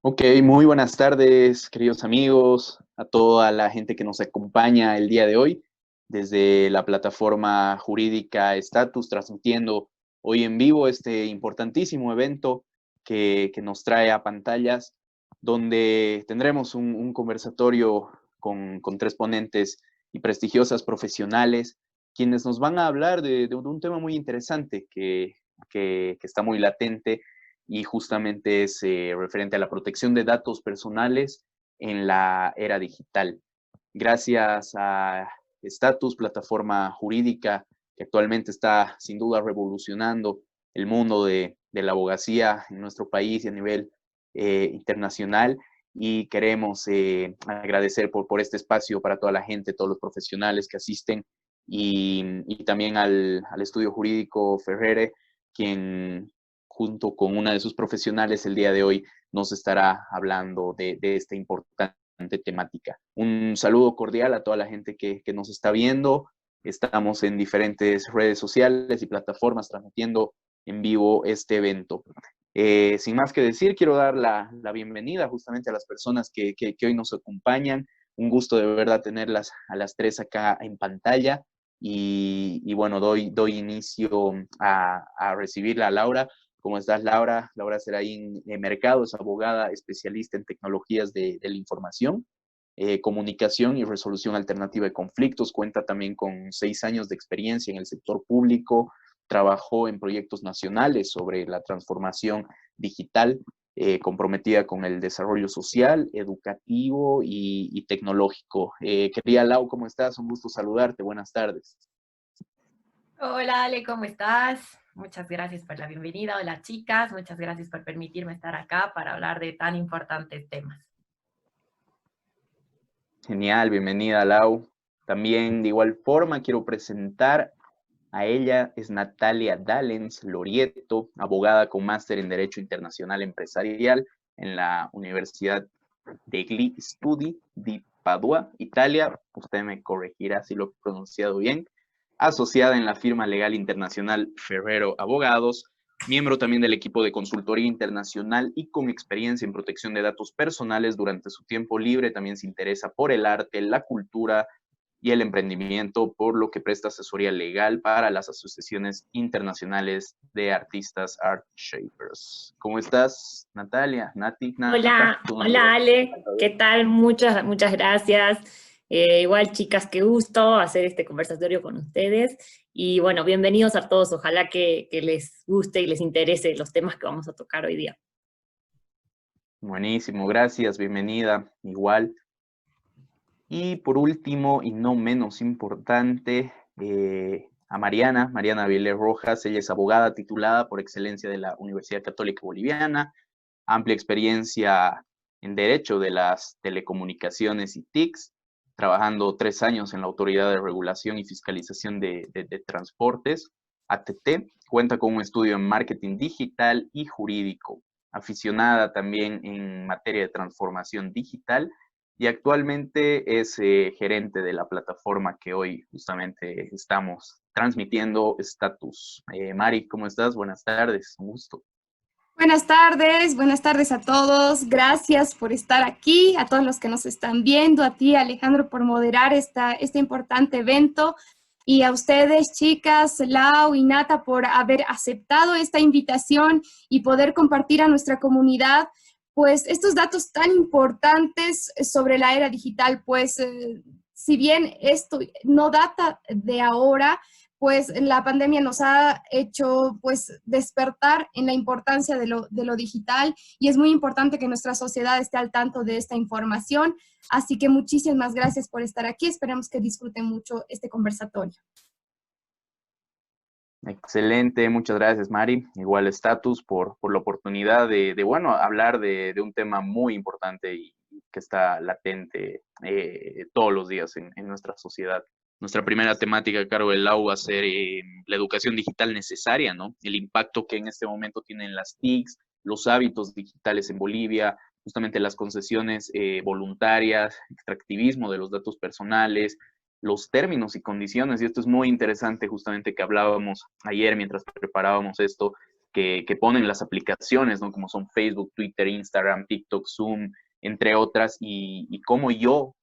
Ok, muy buenas tardes, queridos amigos, a toda la gente que nos acompaña el día de hoy desde la plataforma jurídica Status, transmitiendo hoy en vivo este importantísimo evento que nos trae a pantallas, donde tendremos un conversatorio con tres ponentes y prestigiosas profesionales, quienes nos van a hablar de un tema muy interesante que está muy latente y justamente es referente a la protección de datos personales en la era digital. Gracias a Status, plataforma jurídica que actualmente está sin duda revolucionando el mundo de la abogacía en nuestro país y a nivel internacional. Y queremos agradecer por este espacio para toda la gente, todos los profesionales que asisten y también al estudio jurídico Ferrere, quien junto con una de sus profesionales el día de hoy nos estará hablando de esta importante temática. Un saludo cordial a toda la gente que nos está viendo. Estamos en diferentes redes sociales y plataformas transmitiendo en vivo este evento. Sin más que decir, quiero dar la bienvenida justamente a las personas que hoy nos acompañan. Un gusto de verdad tenerlas a las tres acá en pantalla. Y bueno, doy inicio a recibirla a Laura. ¿Cómo estás, Laura? Laura Seraín Mercado es abogada especialista en tecnologías de la información, comunicación y resolución alternativa de conflictos. Cuenta también con 6 años de experiencia en el sector público. Trabajó en proyectos nacionales sobre la transformación digital, comprometida con el desarrollo social, educativo y tecnológico. Querida Lau, ¿cómo estás? Un gusto saludarte. Buenas tardes. Hola Ale, ¿cómo estás? Muchas gracias por la bienvenida. Hola chicas, muchas gracias por permitirme estar acá para hablar de tan importantes temas. Genial, bienvenida Lau. También de igual forma quiero presentar a ella, es Natalia Dallens Lorieto, abogada con máster en Derecho Internacional Empresarial en la Universidad degli Studi di Padua, Italia. Usted me corregirá si lo he pronunciado bien. Asociada en la firma legal internacional Ferrero Abogados, miembro también del equipo de consultoría internacional y con experiencia en protección de datos personales. Durante su tiempo libre también se interesa por el arte, la cultura y el emprendimiento, por lo que presta asesoría legal para las asociaciones internacionales de artistas Art Shapers. ¿Cómo estás, Natalia? Nati, Nata, Hola, tú nos hola dirás. Ale, ¿qué tal? Muchas gracias. Igual chicas, qué gusto hacer este conversatorio con ustedes. Y bueno, bienvenidos a todos. Ojalá que les guste y les interese los temas que vamos a tocar hoy día. Buenísimo, gracias, bienvenida, igual. Y por último, y no menos importante, a Mariana Vilés Rojas. Ella es abogada titulada por excelencia de la Universidad Católica Boliviana, amplia experiencia en Derecho de las Telecomunicaciones y TICs, trabajando 3 años en la Autoridad de Regulación y Fiscalización de Transportes, ATT. Cuenta con un estudio en marketing digital y jurídico, aficionada también en materia de transformación digital y actualmente es gerente de la plataforma que hoy justamente estamos transmitiendo, Status. Mari, ¿cómo estás? Buenas tardes, un gusto. Buenas tardes a todos. Gracias por estar aquí, a todos los que nos están viendo, a ti Alejandro por moderar este importante evento y a ustedes chicas, Lau y Nata por haber aceptado esta invitación y poder compartir a nuestra comunidad pues estos datos tan importantes sobre la era digital, pues si bien esto no data de ahora, pues la pandemia nos ha hecho pues despertar en la importancia de lo digital y es muy importante que nuestra sociedad esté al tanto de esta información. Así que muchísimas gracias por estar aquí. Esperamos que disfruten mucho este conversatorio. Excelente, muchas gracias Mari. Igual Status por la oportunidad bueno, hablar de un tema muy importante y que está latente todos los días en nuestra sociedad. Nuestra primera temática a cargo del LAU va a ser la educación digital necesaria, ¿no? El impacto que en este momento tienen las TICs, los hábitos digitales en Bolivia, justamente las concesiones voluntarias, extractivismo de los datos personales, los términos y condiciones, y esto es muy interesante justamente que hablábamos ayer mientras preparábamos esto, que ponen las aplicaciones, ¿no? Como son Facebook, Twitter, Instagram, TikTok, Zoom, entre otras, y cómo yo,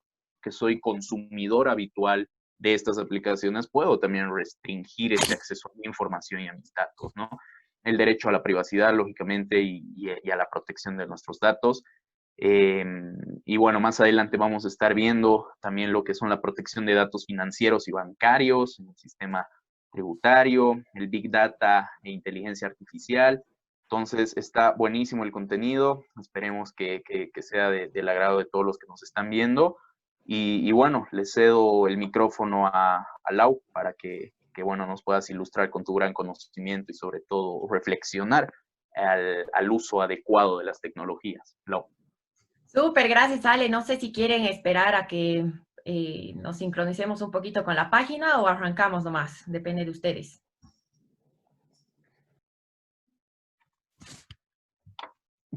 que soy consumidor habitual de estas aplicaciones, puedo también restringir este acceso a mi información y a mis datos, ¿no? El derecho a la privacidad, lógicamente, y a la protección de nuestros datos. Y bueno, más adelante vamos a estar viendo también lo que son la protección de datos financieros y bancarios en el sistema tributario, el Big Data e inteligencia artificial. Entonces, está buenísimo el contenido. Esperemos que sea del agrado de todos los que nos están viendo. Y bueno, le cedo el micrófono a Lau para que, bueno, nos puedas ilustrar con tu gran conocimiento y sobre todo reflexionar al uso adecuado de las tecnologías. Lau. Súper, gracias, Ale. No sé si quieren esperar a que nos sincronicemos un poquito con la página o arrancamos nomás, depende de ustedes.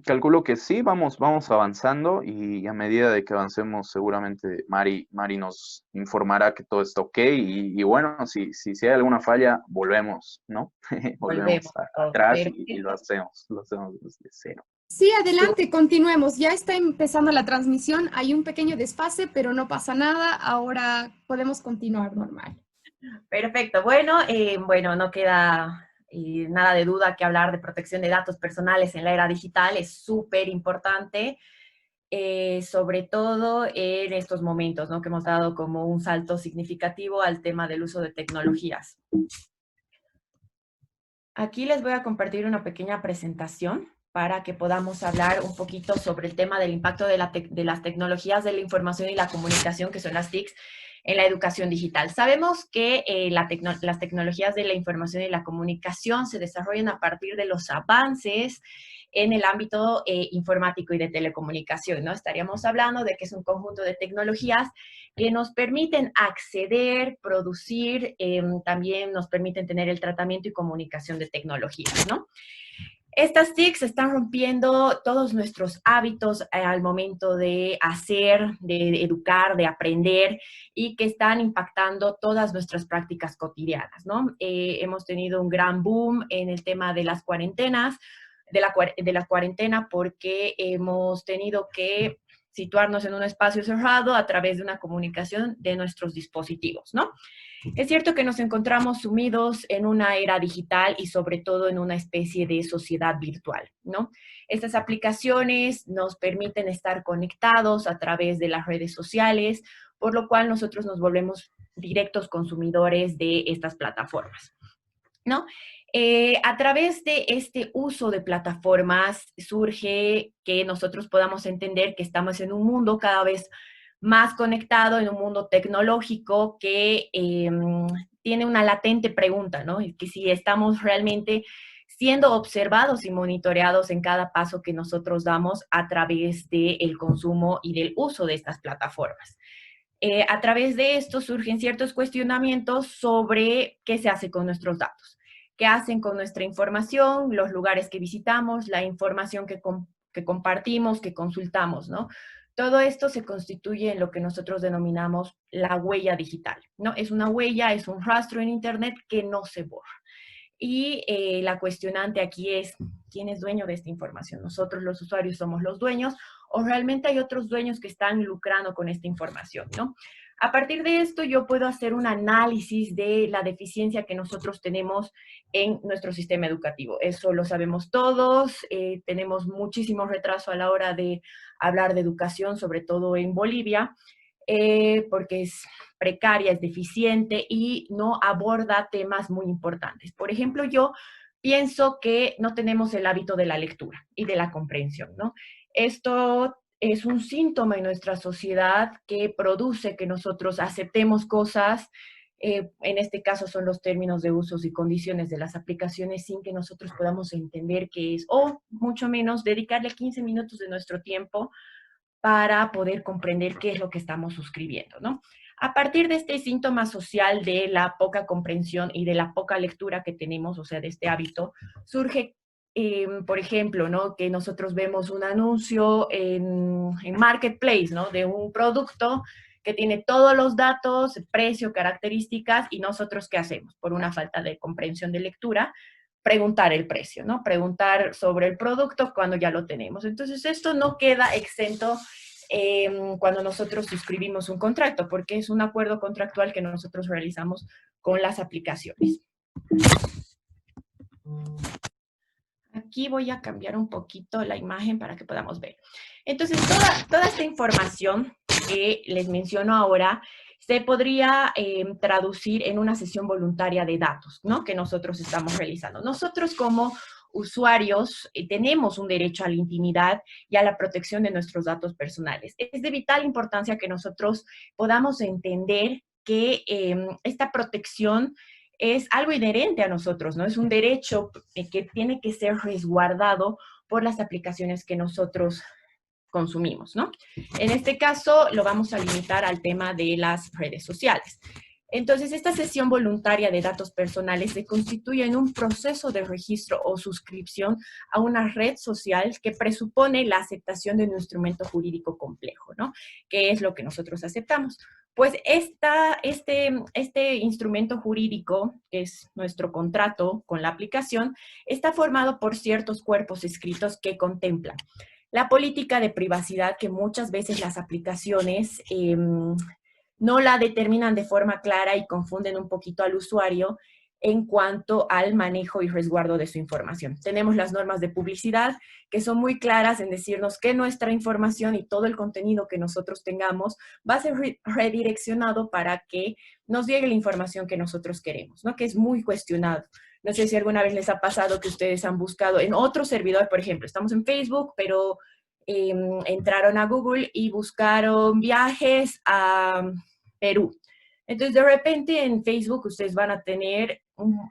Calculo que sí, vamos avanzando y a medida de que avancemos seguramente Mari nos informará que todo está ok y bueno, si hay alguna falla, volvemos, ¿no? Volvemos atrás y lo hacemos desde cero. Sí, adelante, continuemos. Ya está empezando la transmisión, hay un pequeño desfase, pero no pasa nada, ahora podemos continuar normal. Perfecto, bueno, no queda nada de duda que hablar de protección de datos personales en la era digital es súper importante, sobre todo en estos momentos, ¿no? Que hemos dado como un salto significativo al tema del uso de tecnologías. Aquí les voy a compartir una pequeña presentación para que podamos hablar un poquito sobre el tema del impacto de las tecnologías de la información y la comunicación, que son las TICs, en la educación digital. Sabemos que las tecnologías de la información y la comunicación se desarrollan a partir de los avances en el ámbito informático y de telecomunicación, ¿no? Estaríamos hablando de que es un conjunto de tecnologías que nos permiten acceder, producir, también nos permiten tener el tratamiento y comunicación de tecnologías, ¿no? Estas TICs están rompiendo todos nuestros hábitos al momento de hacer, de educar, de aprender y que están impactando todas nuestras prácticas cotidianas, ¿no? Hemos tenido un gran boom en el tema de las cuarentenas, de la cuarentena porque hemos tenido que situarnos en un espacio cerrado a través de una comunicación de nuestros dispositivos, ¿no? Es cierto que nos encontramos sumidos en una era digital y sobre todo en una especie de sociedad virtual, ¿no? Estas aplicaciones nos permiten estar conectados a través de las redes sociales, por lo cual nosotros nos volvemos directos consumidores de estas plataformas, ¿no? A través de este uso de plataformas surge que nosotros podamos entender que estamos en un mundo cada vez más conectado, en un mundo tecnológico que tiene una latente pregunta, ¿no? Que si estamos realmente siendo observados y monitoreados en cada paso que nosotros damos a través del consumo y del uso de estas plataformas. A través de esto surgen ciertos cuestionamientos sobre qué se hace con nuestros datos, qué hacen con nuestra información, los lugares que visitamos, la información que compartimos, que consultamos, ¿no? Todo esto se constituye en lo que nosotros denominamos la huella digital, ¿no? Es una huella, es un rastro en Internet que no se borra. Y la cuestionante aquí es, ¿quién es dueño de esta información? ¿Nosotros los usuarios somos los dueños o realmente hay otros dueños que están lucrando con esta información, ¿no? A partir de esto yo puedo hacer un análisis de la deficiencia que nosotros tenemos en nuestro sistema educativo. Eso lo sabemos todos, tenemos muchísimo retraso a la hora de hablar de educación, sobre todo en Bolivia, porque es precaria, es deficiente y no aborda temas muy importantes. Por ejemplo, yo pienso que no tenemos el hábito de la lectura y de la comprensión, ¿no? Esto es un síntoma en nuestra sociedad que produce que nosotros aceptemos cosas, en este caso son los términos de usos y condiciones de las aplicaciones sin que nosotros podamos entender qué es, o mucho menos dedicarle 15 minutos de nuestro tiempo para poder comprender qué es lo que estamos suscribiendo, ¿no? A partir de este síntoma social de la poca comprensión y de la poca lectura que tenemos, o sea, de este hábito, surge, por ejemplo, ¿no? Que nosotros vemos un anuncio en Marketplace, ¿no? De un producto que tiene todos los datos, precio, características, y nosotros, ¿qué hacemos? Por una falta de comprensión de lectura, preguntar el precio, ¿no? Preguntar sobre el producto cuando ya lo tenemos. Entonces, esto no queda exento cuando nosotros suscribimos un contrato, porque es un acuerdo contractual que nosotros realizamos con las aplicaciones. Aquí voy a cambiar un poquito la imagen para que podamos ver. Entonces, toda esta información que les menciono ahora se podría traducir en una sesión voluntaria de datos, ¿no? Que nosotros estamos realizando. Nosotros como usuarios tenemos un derecho a la intimidad y a la protección de nuestros datos personales. Es de vital importancia que nosotros podamos entender que esta protección es algo inherente a nosotros, ¿no? Es un derecho que tiene que ser resguardado por las aplicaciones que nosotros consumimos, ¿no? En este caso, lo vamos a limitar al tema de las redes sociales. Entonces, esta sesión voluntaria de datos personales se constituye en un proceso de registro o suscripción a una red social que presupone la aceptación de un instrumento jurídico complejo, ¿no? ¿Qué es lo que nosotros aceptamos? Pues este instrumento jurídico, que es nuestro contrato con la aplicación, está formado por ciertos cuerpos escritos que contemplan la política de privacidad, que muchas veces las aplicaciones no la determinan de forma clara y confunden un poquito al usuario en cuanto al manejo y resguardo de su información. Tenemos las normas de publicidad, que son muy claras en decirnos que nuestra información y todo el contenido que nosotros tengamos va a ser redireccionado para que nos llegue la información que nosotros queremos, ¿no? Que es muy cuestionado. No sé si alguna vez les ha pasado que ustedes han buscado en otro servidor, por ejemplo, estamos en Facebook, pero entraron a Google y buscaron viajes a Perú. Entonces, de repente en Facebook ustedes van a tener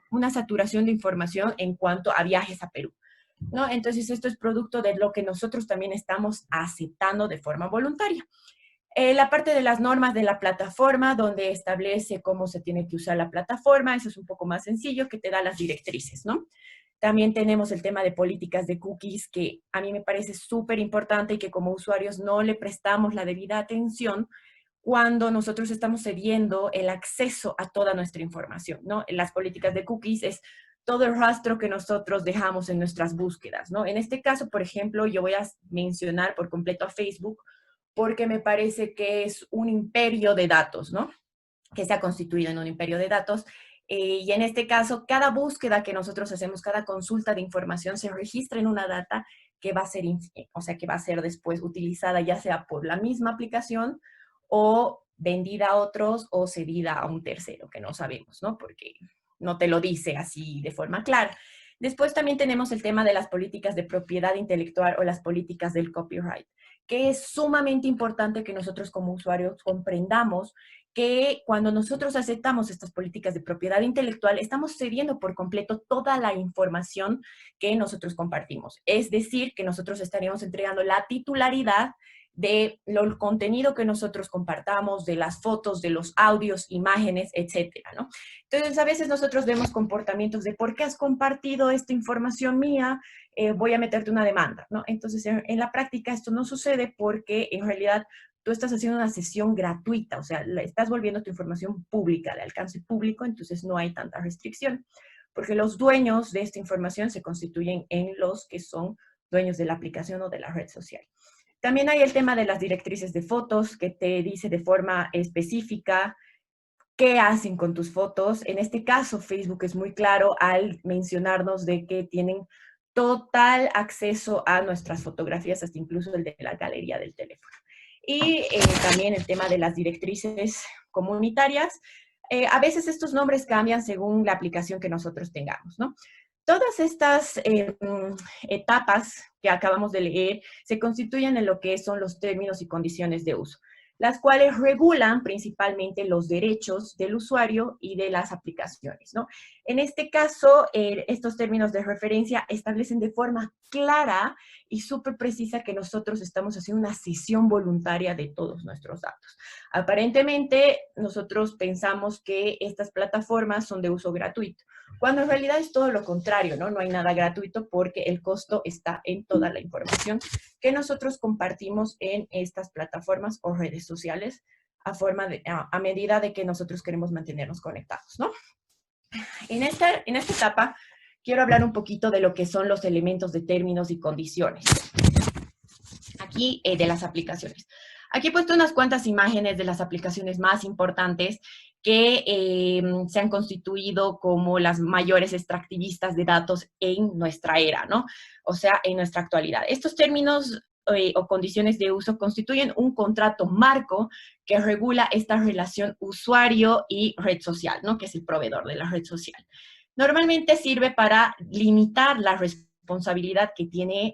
una saturación de información en cuanto a viajes a Perú, ¿no? Entonces, esto es producto de lo que nosotros también estamos aceptando de forma voluntaria. La parte de las normas de la plataforma, donde establece cómo se tiene que usar la plataforma, eso es un poco más sencillo, que te da las directrices, ¿no? También tenemos el tema de políticas de cookies, que a mí me parece súper importante y que como usuarios no le prestamos la debida atención cuando nosotros estamos cediendo el acceso a toda nuestra información, ¿no? Las políticas de cookies es todo el rastro que nosotros dejamos en nuestras búsquedas, ¿no? En este caso, por ejemplo, yo voy a mencionar por completo a Facebook, porque me parece que es un imperio de datos, ¿no? Que se ha constituido en un imperio de datos. Y en este caso, cada búsqueda que nosotros hacemos, cada consulta de información se registra en una data que va a ser, o sea, que va a ser después utilizada ya sea por la misma aplicación o vendida a otros o cedida a un tercero, que no sabemos, ¿no? Porque no te lo dice así de forma clara. Después también tenemos el tema de las políticas de propiedad intelectual o las políticas del copyright, que es sumamente importante que nosotros como usuarios comprendamos que cuando nosotros aceptamos estas políticas de propiedad intelectual, estamos cediendo por completo toda la información que nosotros compartimos. Es decir, que nosotros estaríamos entregando la titularidad de el contenido que nosotros compartamos, de las fotos, de los audios, imágenes, etcétera, ¿no? Entonces, a veces nosotros vemos comportamientos de ¿por qué has compartido esta información mía? Voy a meterte una demanda, ¿no? Entonces, en la práctica esto no sucede porque en realidad tú estás haciendo una sesión gratuita, o sea, estás volviendo tu información pública, de alcance público, entonces no hay tanta restricción, porque los dueños de esta información se constituyen en los que son dueños de la aplicación o de la red social. También hay el tema de las directrices de fotos, que te dice de forma específica qué hacen con tus fotos. En este caso, Facebook es muy claro al mencionarnos de que tienen total acceso a nuestras fotografías, hasta incluso el de la galería del teléfono. Y también el tema de las directrices comunitarias. A veces estos nombres cambian según la aplicación que nosotros tengamos, ¿no? Todas estas etapas que acabamos de leer se constituyen en lo que son los términos y condiciones de uso, las cuales regulan principalmente los derechos del usuario y de las aplicaciones, ¿no? En este caso, estos términos de referencia establecen de forma clara y súper precisa que nosotros estamos haciendo una cesión voluntaria de todos nuestros datos. Aparentemente, nosotros pensamos que estas plataformas son de uso gratuito, cuando en realidad es todo lo contrario, ¿no? No hay nada gratuito porque el costo está en toda la información que nosotros compartimos en estas plataformas o redes sociales a medida de que nosotros queremos mantenernos conectados, ¿no? En esta etapa, quiero hablar un poquito de lo que son los elementos de términos y condiciones. Aquí, de las aplicaciones. Aquí he puesto unas cuantas imágenes de las aplicaciones más importantes que se han constituido como las mayores extractivistas de datos en nuestra era, ¿no? O sea, en nuestra actualidad. Estos términos o condiciones de uso constituyen un contrato marco que regula esta relación usuario y red social, ¿no? Que es el proveedor de la red social. Normalmente sirve para limitar la responsabilidad que tienen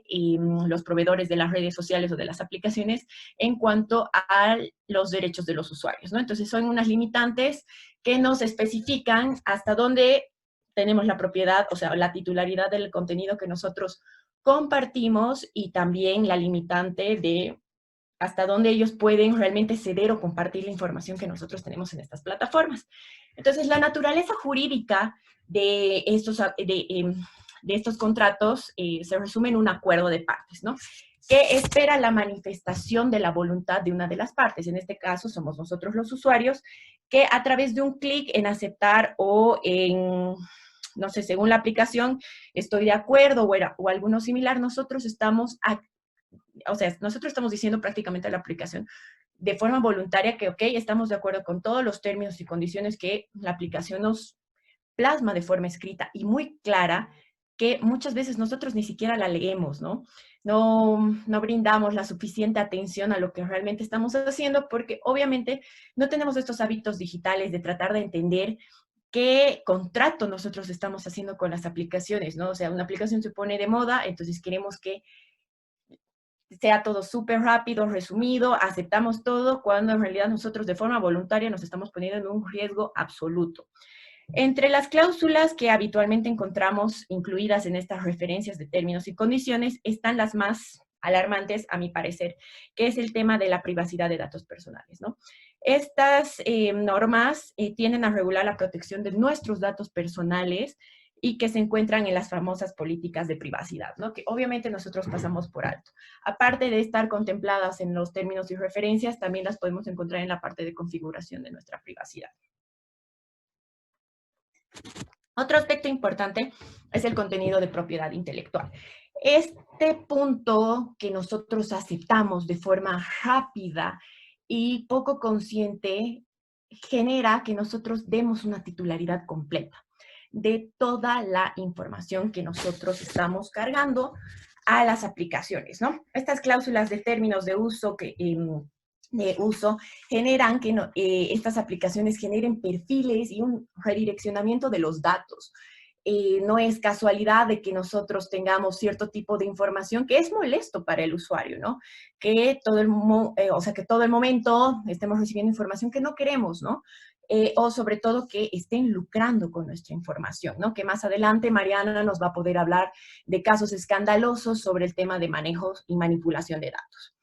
los proveedores de las redes sociales o de las aplicaciones en cuanto a los derechos de los usuarios, ¿no? Entonces son unas limitantes que nos especifican hasta dónde tenemos la propiedad, o sea, la titularidad del contenido que nosotros compartimos y también la limitante de hasta dónde ellos pueden realmente ceder o compartir la información que nosotros tenemos en estas plataformas. Entonces, la naturaleza jurídica de estos contratos se resume en un acuerdo de partes, ¿no? Que espera la manifestación de la voluntad de una de las partes. En este caso, somos nosotros los usuarios, que a través de un clic en aceptar o en, no sé, según la aplicación, estoy de acuerdo o alguno similar, nosotros estamos diciendo prácticamente a la aplicación de forma voluntaria que, ok, estamos de acuerdo con todos los términos y condiciones que la aplicación nos plasma de forma escrita y muy clara, que muchas veces nosotros ni siquiera la leemos, ¿no? No brindamos la suficiente atención a lo que realmente estamos haciendo porque obviamente no tenemos estos hábitos digitales de tratar de entender qué contrato nosotros estamos haciendo con las aplicaciones, ¿no? O sea, una aplicación se pone de moda, entonces queremos que sea todo súper rápido, resumido, aceptamos todo, cuando en realidad nosotros de forma voluntaria nos estamos poniendo en un riesgo absoluto. Entre las cláusulas que habitualmente encontramos incluidas en estas referencias de términos y condiciones están las más alarmantes, a mi parecer, que es el tema de la privacidad de datos personales, ¿no? Estas normas tienden a regular la protección de nuestros datos personales y que se encuentran en las famosas políticas de privacidad, ¿no? Que obviamente nosotros pasamos por alto. Aparte de estar contempladas en los términos y referencias, también las podemos encontrar en la parte de configuración de nuestra privacidad. Otro aspecto importante es el contenido de propiedad intelectual. Este punto que nosotros aceptamos de forma rápida y poco consciente genera que nosotros demos una titularidad completa de toda la información que nosotros estamos cargando a las aplicaciones, ¿no? Estas cláusulas de términos de uso generan que estas aplicaciones generen perfiles y un redireccionamiento de los datos. No es casualidad de que nosotros tengamos cierto tipo de información que es molesto para el usuario, ¿no? Que todo el momento estemos recibiendo información que no queremos, ¿no? O sobre todo que estén lucrando con nuestra información, ¿no? Que más adelante Mariana nos va a poder hablar de casos escandalosos sobre el tema de manejo y manipulación de datos.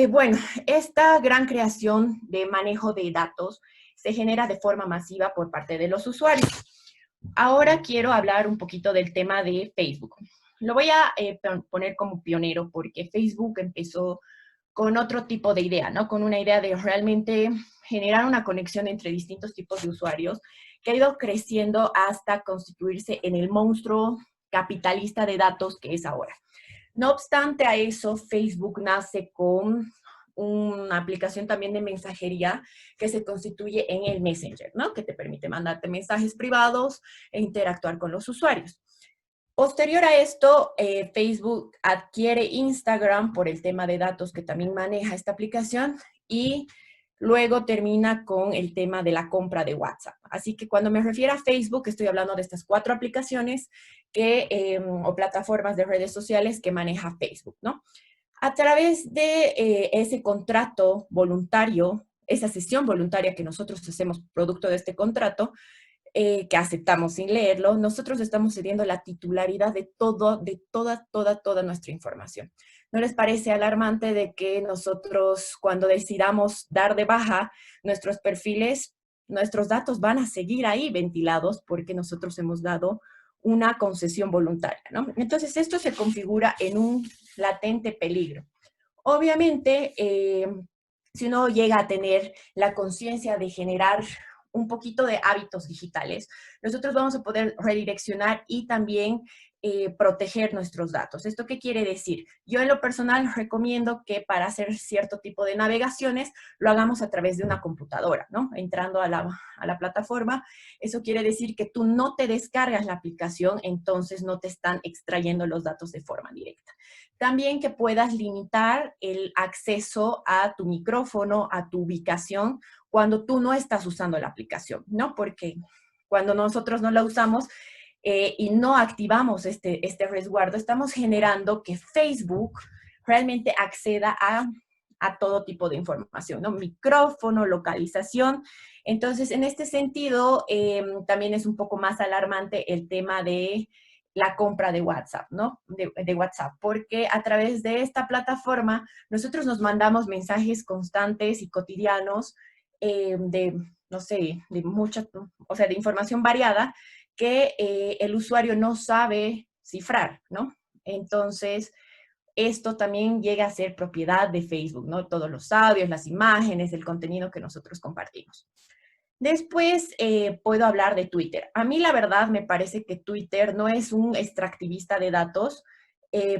Bueno, esta gran creación de manejo de datos se genera de forma masiva por parte de los usuarios. Ahora quiero hablar un poquito del tema de Facebook. Lo voy a poner como pionero porque Facebook empezó con otro tipo de idea, ¿no? Con una idea de realmente generar una conexión entre distintos tipos de usuarios que ha ido creciendo hasta constituirse en el monstruo capitalista de datos que es ahora. No obstante a eso, Facebook nace con una aplicación también de mensajería que se constituye en el Messenger, ¿no? Que te permite mandarte mensajes privados e interactuar con los usuarios. Posterior a esto, Facebook adquiere Instagram por el tema de datos que también maneja esta aplicación y luego termina con el tema de la compra de WhatsApp. Así que cuando me refiero a Facebook, estoy hablando de estas 4 aplicaciones o plataformas de redes sociales que maneja Facebook, ¿no? A través de ese contrato voluntario, esa sesión voluntaria que nosotros hacemos producto de este contrato, que aceptamos sin leerlo, nosotros estamos cediendo la titularidad de toda nuestra información. ¿No les parece alarmante de que nosotros, cuando decidamos dar de baja nuestros perfiles, nuestros datos van a seguir ahí ventilados porque nosotros hemos dado una concesión voluntaria, ¿no? Entonces, esto se configura en un latente peligro. Obviamente, si uno llega a tener la conciencia de generar un poquito de hábitos digitales, nosotros vamos a poder redireccionar y también proteger nuestros datos. ¿Esto qué quiere decir? Yo en lo personal recomiendo que para hacer cierto tipo de navegaciones lo hagamos a través de una computadora, ¿no? Entrando a la plataforma, eso quiere decir que tú no te descargas la aplicación, entonces no te están extrayendo los datos de forma directa. También que puedas limitar el acceso a tu micrófono, a tu ubicación, cuando tú no estás usando la aplicación, ¿no? Porque cuando nosotros no la usamos, y no activamos este resguardo, estamos generando que Facebook realmente acceda a todo tipo de información, ¿no? Micrófono, localización. Entonces, en este sentido, también es un poco más alarmante el tema de la compra de WhatsApp, ¿no? De WhatsApp, porque a través de esta plataforma nosotros nos mandamos mensajes constantes y cotidianos no sé, de mucha, o sea, de información variada, que el usuario no sabe cifrar, ¿no? Entonces, esto también llega a ser propiedad de Facebook, ¿no? Todos los audios, las imágenes, el contenido que nosotros compartimos. Después puedo hablar de Twitter. A mí la verdad me parece que Twitter no es un extractivista de datos,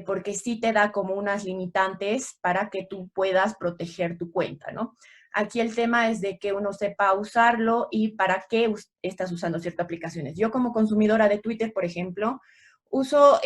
porque sí te da como unas limitantes para que tú puedas proteger tu cuenta, ¿no? Aquí el tema es de que uno sepa usarlo y para qué estás usando ciertas aplicaciones. Yo como consumidora de Twitter, por ejemplo, uso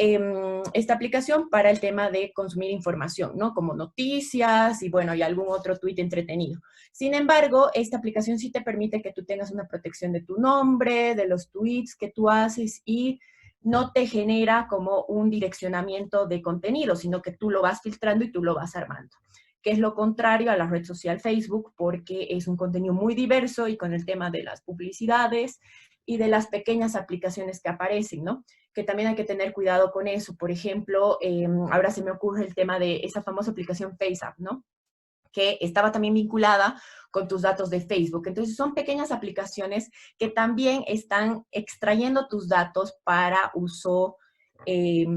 esta aplicación para el tema de consumir información, ¿no? Como noticias y, bueno, y algún otro tweet entretenido. Sin embargo, esta aplicación sí te permite que tú tengas una protección de tu nombre, de los tweets que tú haces y no te genera como un direccionamiento de contenido, sino que tú lo vas filtrando y tú lo vas armando, que es lo contrario a la red social Facebook, porque es un contenido muy diverso y con el tema de las publicidades y de las pequeñas aplicaciones que aparecen, ¿no? Que también hay que tener cuidado con eso. Por ejemplo, ahora se me ocurre el tema de esa famosa aplicación FaceApp, ¿no? Que estaba también vinculada con tus datos de Facebook. Entonces, son pequeñas aplicaciones que también están extrayendo tus datos para uso de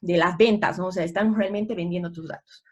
las ventas, ¿no? O sea, están realmente vendiendo tus datos.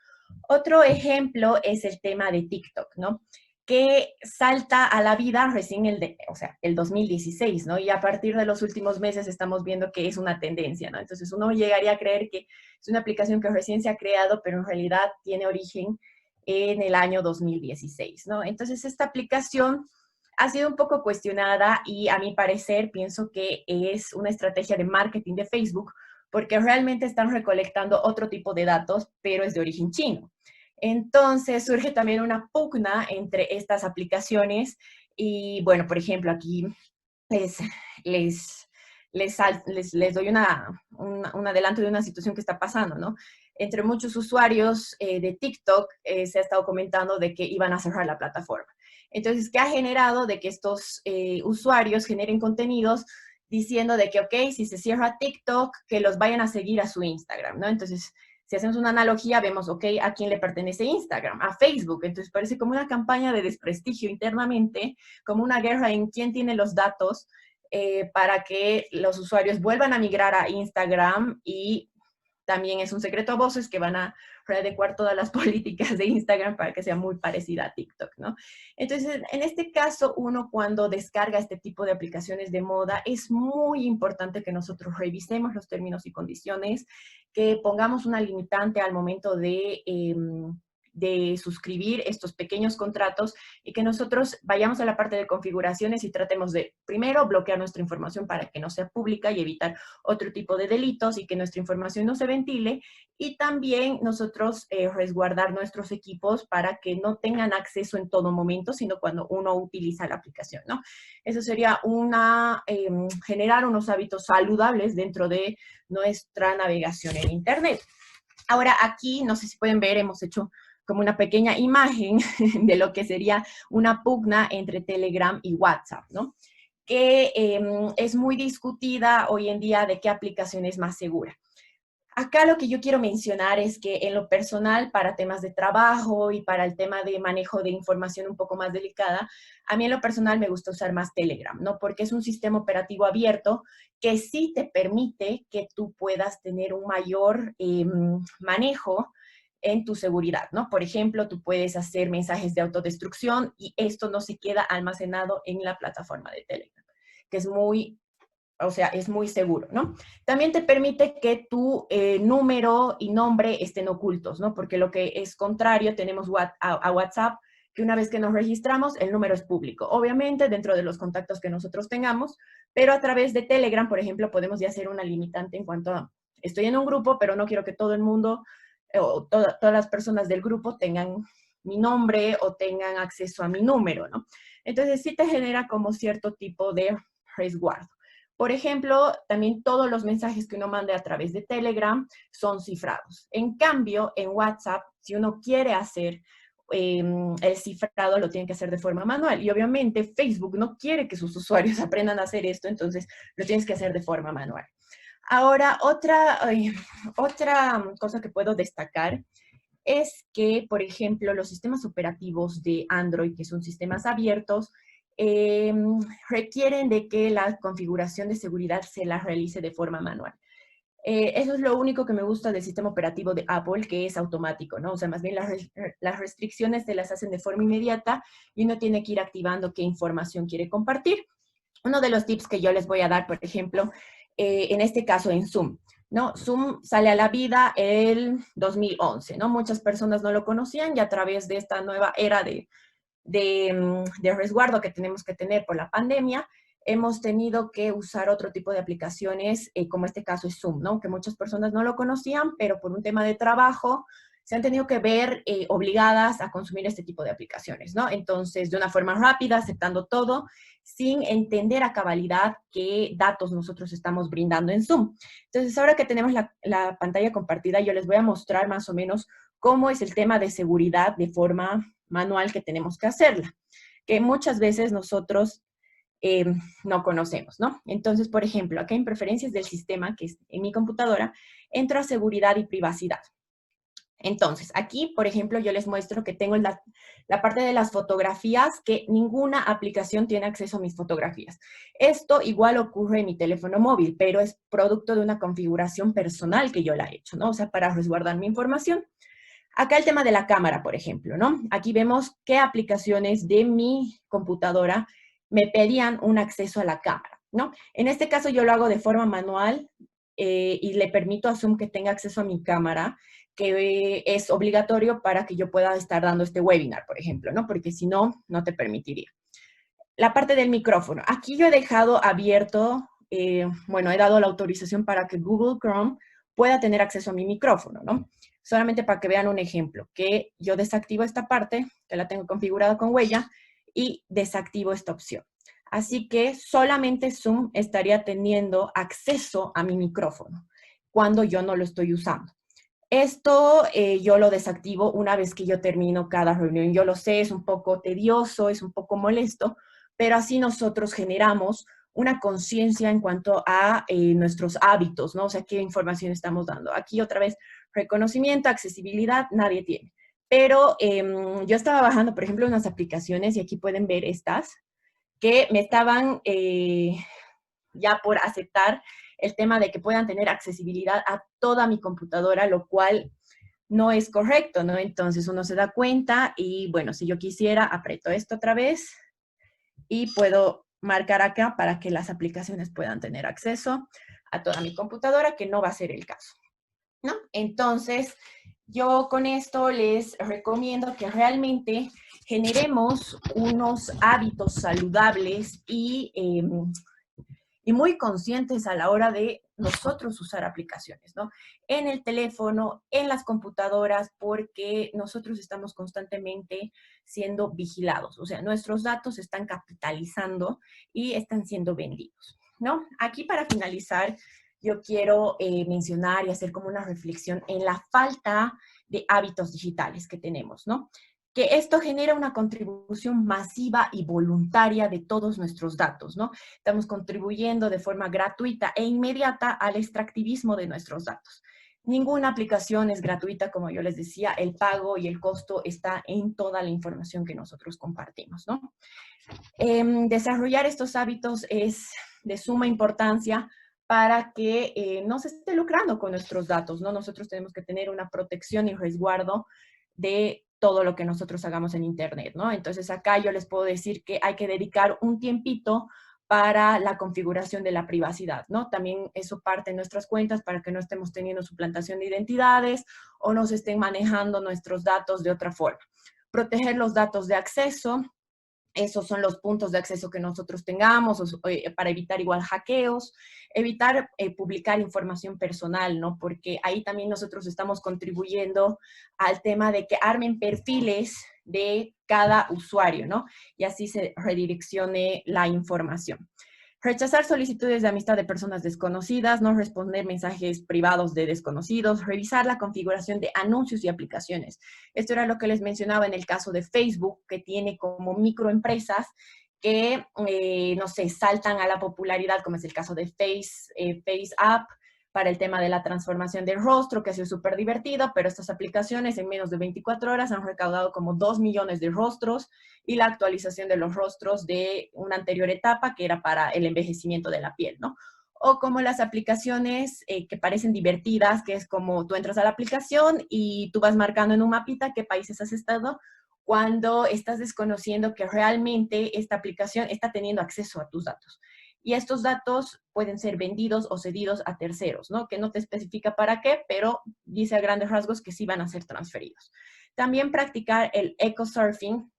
Otro ejemplo es el tema de TikTok, ¿no? Que salta a la vida recién el 2016, ¿no? Y a partir de los últimos meses estamos viendo que es una tendencia, ¿no? Entonces uno llegaría a creer que es una aplicación que recién se ha creado, pero en realidad tiene origen en el año 2016, ¿no? Entonces esta aplicación ha sido un poco cuestionada y a mi parecer pienso que es una estrategia de marketing de Facebook porque realmente están recolectando otro tipo de datos, pero es de origen chino. Entonces surge también una pugna entre estas aplicaciones y, bueno, por ejemplo, aquí les doy un adelanto de una situación que está pasando, ¿no? Entre muchos usuarios de TikTok se ha estado comentando de que iban a cerrar la plataforma. Entonces, ¿qué ha generado de que estos usuarios generen contenidos diciendo de que, ok, si se cierra TikTok, que los vayan a seguir a su Instagram, ¿no? Entonces, si hacemos una analogía, vemos, ok, ¿a quién le pertenece Instagram? A Facebook. Entonces, parece como una campaña de desprestigio internamente, como una guerra en quién tiene los datos para que los usuarios vuelvan a migrar a Instagram y también es un secreto a voces que van a readecuar todas las políticas de Instagram para que sea muy parecida a TikTok, ¿no? Entonces, en este caso, uno cuando descarga este tipo de aplicaciones de moda, es muy importante que nosotros revisemos los términos y condiciones, que pongamos una limitante al momento de suscribir estos pequeños contratos y que nosotros vayamos a la parte de configuraciones y tratemos de, primero, bloquear nuestra información para que no sea pública y evitar otro tipo de delitos y que nuestra información no se ventile, y también nosotros resguardar nuestros equipos para que no tengan acceso en todo momento, sino cuando uno utiliza la aplicación, ¿no? Eso sería generar unos hábitos saludables dentro de nuestra navegación en Internet. Ahora aquí, no sé si pueden ver, hemos hecho como una pequeña imagen de lo que sería una pugna entre Telegram y WhatsApp, ¿no? Que es muy discutida hoy en día de qué aplicación es más segura. Acá lo que yo quiero mencionar es que en lo personal, para temas de trabajo y para el tema de manejo de información un poco más delicada, a mí en lo personal me gusta usar más Telegram, ¿no? Porque es un sistema operativo abierto que sí te permite que tú puedas tener un mayor manejo en tu seguridad, ¿no? Por ejemplo, tú puedes hacer mensajes de autodestrucción y esto no se queda almacenado en la plataforma de Telegram, que es muy, o sea, es muy seguro, ¿no? También te permite que tu número y nombre estén ocultos, ¿no? Porque lo que es contrario, tenemos a WhatsApp, que una vez que nos registramos, el número es público. Obviamente, dentro de los contactos que nosotros tengamos, pero a través de Telegram, por ejemplo, podemos ya hacer una limitante en cuanto a, estoy en un grupo, pero no quiero que todo el mundo o todas las personas del grupo tengan mi nombre o tengan acceso a mi número, ¿no? Entonces, sí te genera como cierto tipo de resguardo. Por ejemplo, también todos los mensajes que uno mande a través de Telegram son cifrados. En cambio, en WhatsApp, si uno quiere hacer el cifrado, lo tiene que hacer de forma manual. Y obviamente Facebook no quiere que sus usuarios aprendan a hacer esto, entonces lo tienes que hacer de forma manual. Ahora, otra cosa que puedo destacar es que, por ejemplo, los sistemas operativos de Android, que son sistemas abiertos, requieren de que la configuración de seguridad se la realice de forma manual. Eso es lo único que me gusta del sistema operativo de Apple, que es automático, ¿no? O sea, más bien las restricciones se las hacen de forma inmediata y uno tiene que ir activando qué información quiere compartir. Uno de los tips que yo les voy a dar, por ejemplo, en este caso en Zoom, ¿no? Zoom sale a la vida el 2011, ¿no? Muchas personas no lo conocían y a través de esta nueva era de resguardo que tenemos que tener por la pandemia, hemos tenido que usar otro tipo de aplicaciones, como este caso es Zoom, ¿no? Que muchas personas no lo conocían, pero por un tema de trabajo se han tenido que ver obligadas a consumir este tipo de aplicaciones, ¿no? Entonces, de una forma rápida, aceptando todo, sin entender a cabalidad qué datos nosotros estamos brindando en Zoom. Entonces, ahora que tenemos la pantalla compartida, yo les voy a mostrar más o menos cómo es el tema de seguridad de forma manual que tenemos que hacerla, que muchas veces nosotros no conocemos, ¿no? Entonces, por ejemplo, acá en preferencias del sistema, que es en mi computadora, entro a seguridad y privacidad. Entonces, aquí, por ejemplo, yo les muestro que tengo la parte de las fotografías, que ninguna aplicación tiene acceso a mis fotografías. Esto igual ocurre en mi teléfono móvil, pero es producto de una configuración personal que yo la he hecho, ¿no? O sea, para resguardar mi información. Acá el tema de la cámara, por ejemplo, ¿no? Aquí vemos qué aplicaciones de mi computadora me pedían un acceso a la cámara, ¿no? En este caso yo lo hago de forma manual y le permito a Zoom que tenga acceso a mi cámara, que es obligatorio para que yo pueda estar dando este webinar, por ejemplo, ¿no? Porque si no, no te permitiría. La parte del micrófono. Aquí yo he dejado abierto, bueno, he dado la autorización para que Google Chrome pueda tener acceso a mi micrófono, ¿no? Solamente para que vean un ejemplo, que yo desactivo esta parte, que la tengo configurada con huella, y desactivo esta opción. Así que solamente Zoom estaría teniendo acceso a mi micrófono cuando yo no lo estoy usando. Esto yo lo desactivo una vez que yo termino cada reunión. Yo lo sé, es un poco tedioso, es un poco molesto, pero así nosotros generamos una conciencia en cuanto a nuestros hábitos, ¿no? O sea, qué información estamos dando. Aquí otra vez, reconocimiento, accesibilidad, nadie tiene. Pero yo estaba bajando, por ejemplo, unas aplicaciones, y aquí pueden ver estas, que me estaban ya por aceptar el tema de que puedan tener accesibilidad a toda mi computadora, lo cual no es correcto, ¿no? Entonces uno se da cuenta y, bueno, si yo quisiera, aprieto esto otra vez y puedo marcar acá para que las aplicaciones puedan tener acceso a toda mi computadora, que no va a ser el caso, ¿no? Entonces, yo con esto les recomiendo que realmente generemos unos hábitos saludables y muy conscientes a la hora de nosotros usar aplicaciones, ¿no? En el teléfono, en las computadoras, porque nosotros estamos constantemente siendo vigilados. O sea, nuestros datos se están capitalizando y están siendo vendidos, ¿no? Aquí para finalizar, yo quiero mencionar y hacer como una reflexión en la falta de hábitos digitales que tenemos, ¿no? Que esto genera una contribución masiva y voluntaria de todos nuestros datos, ¿no? Estamos contribuyendo de forma gratuita e inmediata al extractivismo de nuestros datos. Ninguna aplicación es gratuita, como yo les decía, el pago y el costo está en toda la información que nosotros compartimos, ¿no? Desarrollar estos hábitos es de suma importancia para que no se esté lucrando con nuestros datos, ¿no? Nosotros tenemos que tener una protección y resguardo de todo lo que nosotros hagamos en Internet, ¿no? Entonces acá yo les puedo decir que hay que dedicar un tiempito para la configuración de la privacidad, ¿no? También eso parte de nuestras cuentas para que no estemos teniendo suplantación de identidades o no se estén manejando nuestros datos de otra forma. Proteger los datos de acceso. Esos son los puntos de acceso que nosotros tengamos para evitar igual hackeos, evitar publicar información personal, ¿no? Porque ahí también nosotros estamos contribuyendo al tema de que armen perfiles de cada usuario, ¿no? Y así se redireccione la información. Rechazar solicitudes de amistad de personas desconocidas, no responder mensajes privados de desconocidos, revisar la configuración de anuncios y aplicaciones. Esto era lo que les mencionaba en el caso de Facebook, que tiene como microempresas que, no sé, saltan a la popularidad, como es el caso de FaceApp, para el tema de la transformación del rostro, que ha sido súper divertido, pero estas aplicaciones en menos de 24 horas han recaudado como 2 millones de rostros y la actualización de los rostros de una anterior etapa que era para el envejecimiento de la piel, ¿no? O como las aplicaciones que parecen divertidas, que es como tú entras a la aplicación y tú vas marcando en un mapita qué países has estado, cuando estás desconociendo que realmente esta aplicación está teniendo acceso a tus datos. Y estos datos pueden ser vendidos o cedidos a terceros, ¿no? Que no te especifica para qué, pero dice a grandes rasgos que sí van a ser transferidos. También practicar el ecosurfing,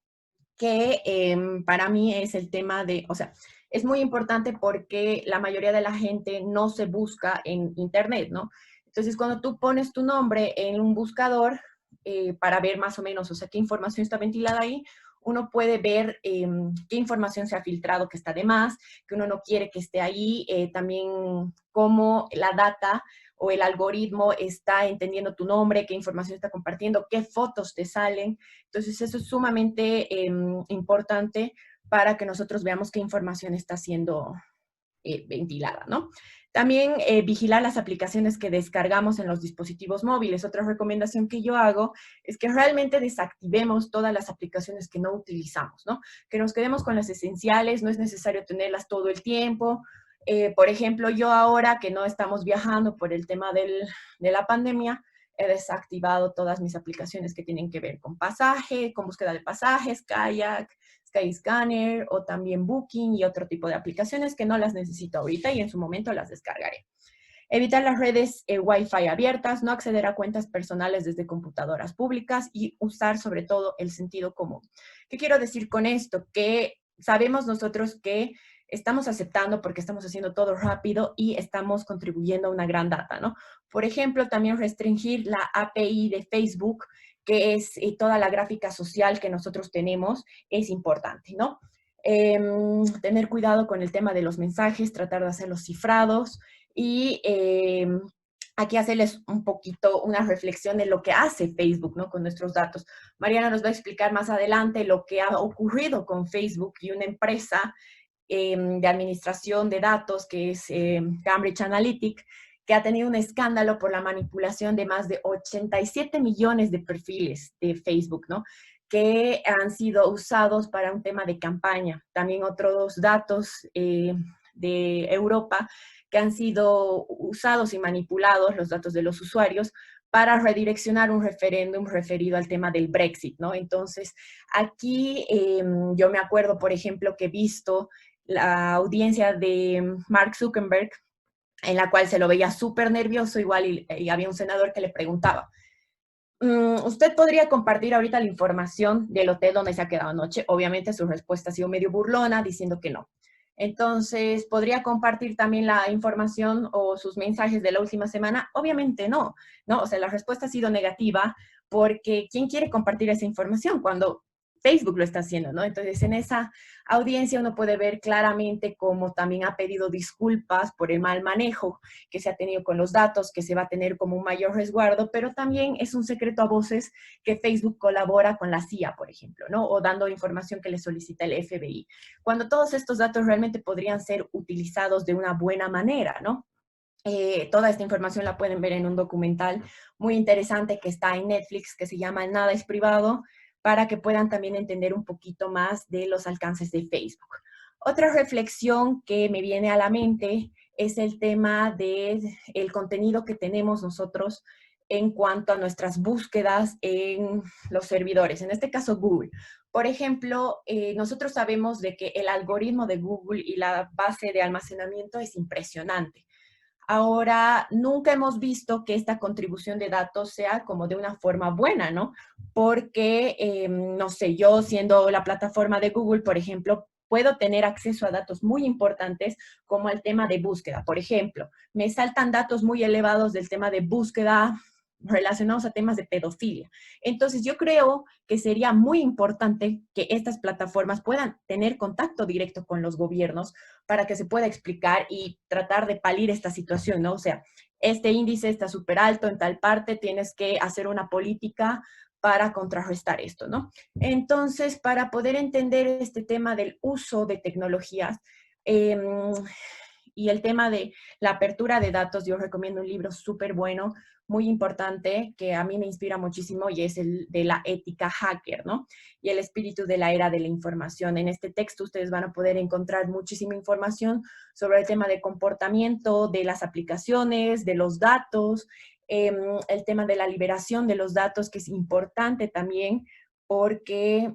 que para mí es el tema de, o sea, es muy importante porque la mayoría de la gente no se busca en Internet, ¿no? Entonces, cuando tú pones tu nombre en un buscador para ver más o menos, o sea, qué información está ventilada ahí, uno puede ver qué información se ha filtrado que está de más, que uno no quiere que esté ahí, también cómo la data o el algoritmo está entendiendo tu nombre, qué información está compartiendo, qué fotos te salen. Entonces, eso es sumamente importante para que nosotros veamos qué información está siendo ventilada, ¿no? También vigilar las aplicaciones que descargamos en los dispositivos móviles. Otra recomendación que yo hago es que realmente desactivemos todas las aplicaciones que no utilizamos, ¿no? Que nos quedemos con las esenciales, no es necesario tenerlas todo el tiempo. Por ejemplo, yo ahora que no estamos viajando por el tema de la pandemia, he desactivado todas mis aplicaciones que tienen que ver con pasaje, con búsqueda de pasajes, Kayak, Skyscanner o también Booking y otro tipo de aplicaciones que no las necesito ahorita y en su momento las descargaré. Evitar las redes Wi-Fi abiertas, no acceder a cuentas personales desde computadoras públicas y usar sobre todo el sentido común. ¿Qué quiero decir con esto? Que sabemos nosotros que estamos aceptando porque estamos haciendo todo rápido y estamos contribuyendo a una gran data, ¿no? Por ejemplo, también restringir la API de Facebook, que es toda la gráfica social que nosotros tenemos, es importante, ¿no? Tener cuidado con el tema de los mensajes, tratar de hacerlos cifrados y aquí hacerles un poquito una reflexión de lo que hace Facebook, ¿no? Con nuestros datos. Mariana nos va a explicar más adelante lo que ha ocurrido con Facebook y una empresa de administración de datos, que es Cambridge Analytica, que ha tenido un escándalo por la manipulación de más de 87 millones de perfiles de Facebook, ¿no? Que han sido usados para un tema de campaña. También otros datos de Europa que han sido usados y manipulados, los datos de los usuarios, para redireccionar un referéndum referido al tema del Brexit, ¿no? Entonces, aquí yo me acuerdo, por ejemplo, que he visto la audiencia de Mark Zuckerberg, en la cual se lo veía súper nervioso igual y había un senador que le preguntaba, ¿usted podría compartir ahorita la información del hotel donde se ha quedado anoche? Obviamente su respuesta ha sido medio burlona, diciendo que no. Entonces, ¿podría compartir también la información o sus mensajes de la última semana? Obviamente no, ¿no? O sea, la respuesta ha sido negativa porque ¿quién quiere compartir esa información cuando Facebook lo está haciendo, ¿no? Entonces, en esa audiencia uno puede ver claramente cómo también ha pedido disculpas por el mal manejo que se ha tenido con los datos, que se va a tener como un mayor resguardo, pero también es un secreto a voces que Facebook colabora con la CIA, por ejemplo, ¿no? O dando información que le solicita el FBI. Cuando todos estos datos realmente podrían ser utilizados de una buena manera, ¿no? Toda esta información la pueden ver en un documental muy interesante que está en Netflix, que se llama Nada es privado, para que puedan también entender un poquito más de los alcances de Facebook. Otra reflexión que me viene a la mente es el tema del contenido que tenemos nosotros en cuanto a nuestras búsquedas en los servidores, en este caso Google. Por ejemplo, nosotros sabemos de que el algoritmo de Google y la base de almacenamiento es impresionante. Ahora, nunca hemos visto que esta contribución de datos sea como de una forma buena, ¿no? Porque, no sé, yo siendo la plataforma de Google, por ejemplo, puedo tener acceso a datos muy importantes como el tema de búsqueda. Por ejemplo, me saltan datos muy elevados del tema de búsqueda relacionados a temas de pedofilia. Entonces, yo creo que sería muy importante que estas plataformas puedan tener contacto directo con los gobiernos para que se pueda explicar y tratar de palir esta situación, ¿no? O sea, este índice está súper alto en tal parte, tienes que hacer una política para contrarrestar esto, ¿no? Entonces, para poder entender este tema del uso de tecnologías, y el tema de la apertura de datos, yo recomiendo un libro súper bueno, muy importante, que a mí me inspira muchísimo y es el de la ética hacker, ¿no? Y el espíritu de la era de la información. En este texto ustedes van a poder encontrar muchísima información sobre el tema de comportamiento de las aplicaciones, de los datos, el tema de la liberación de los datos, que es importante también porque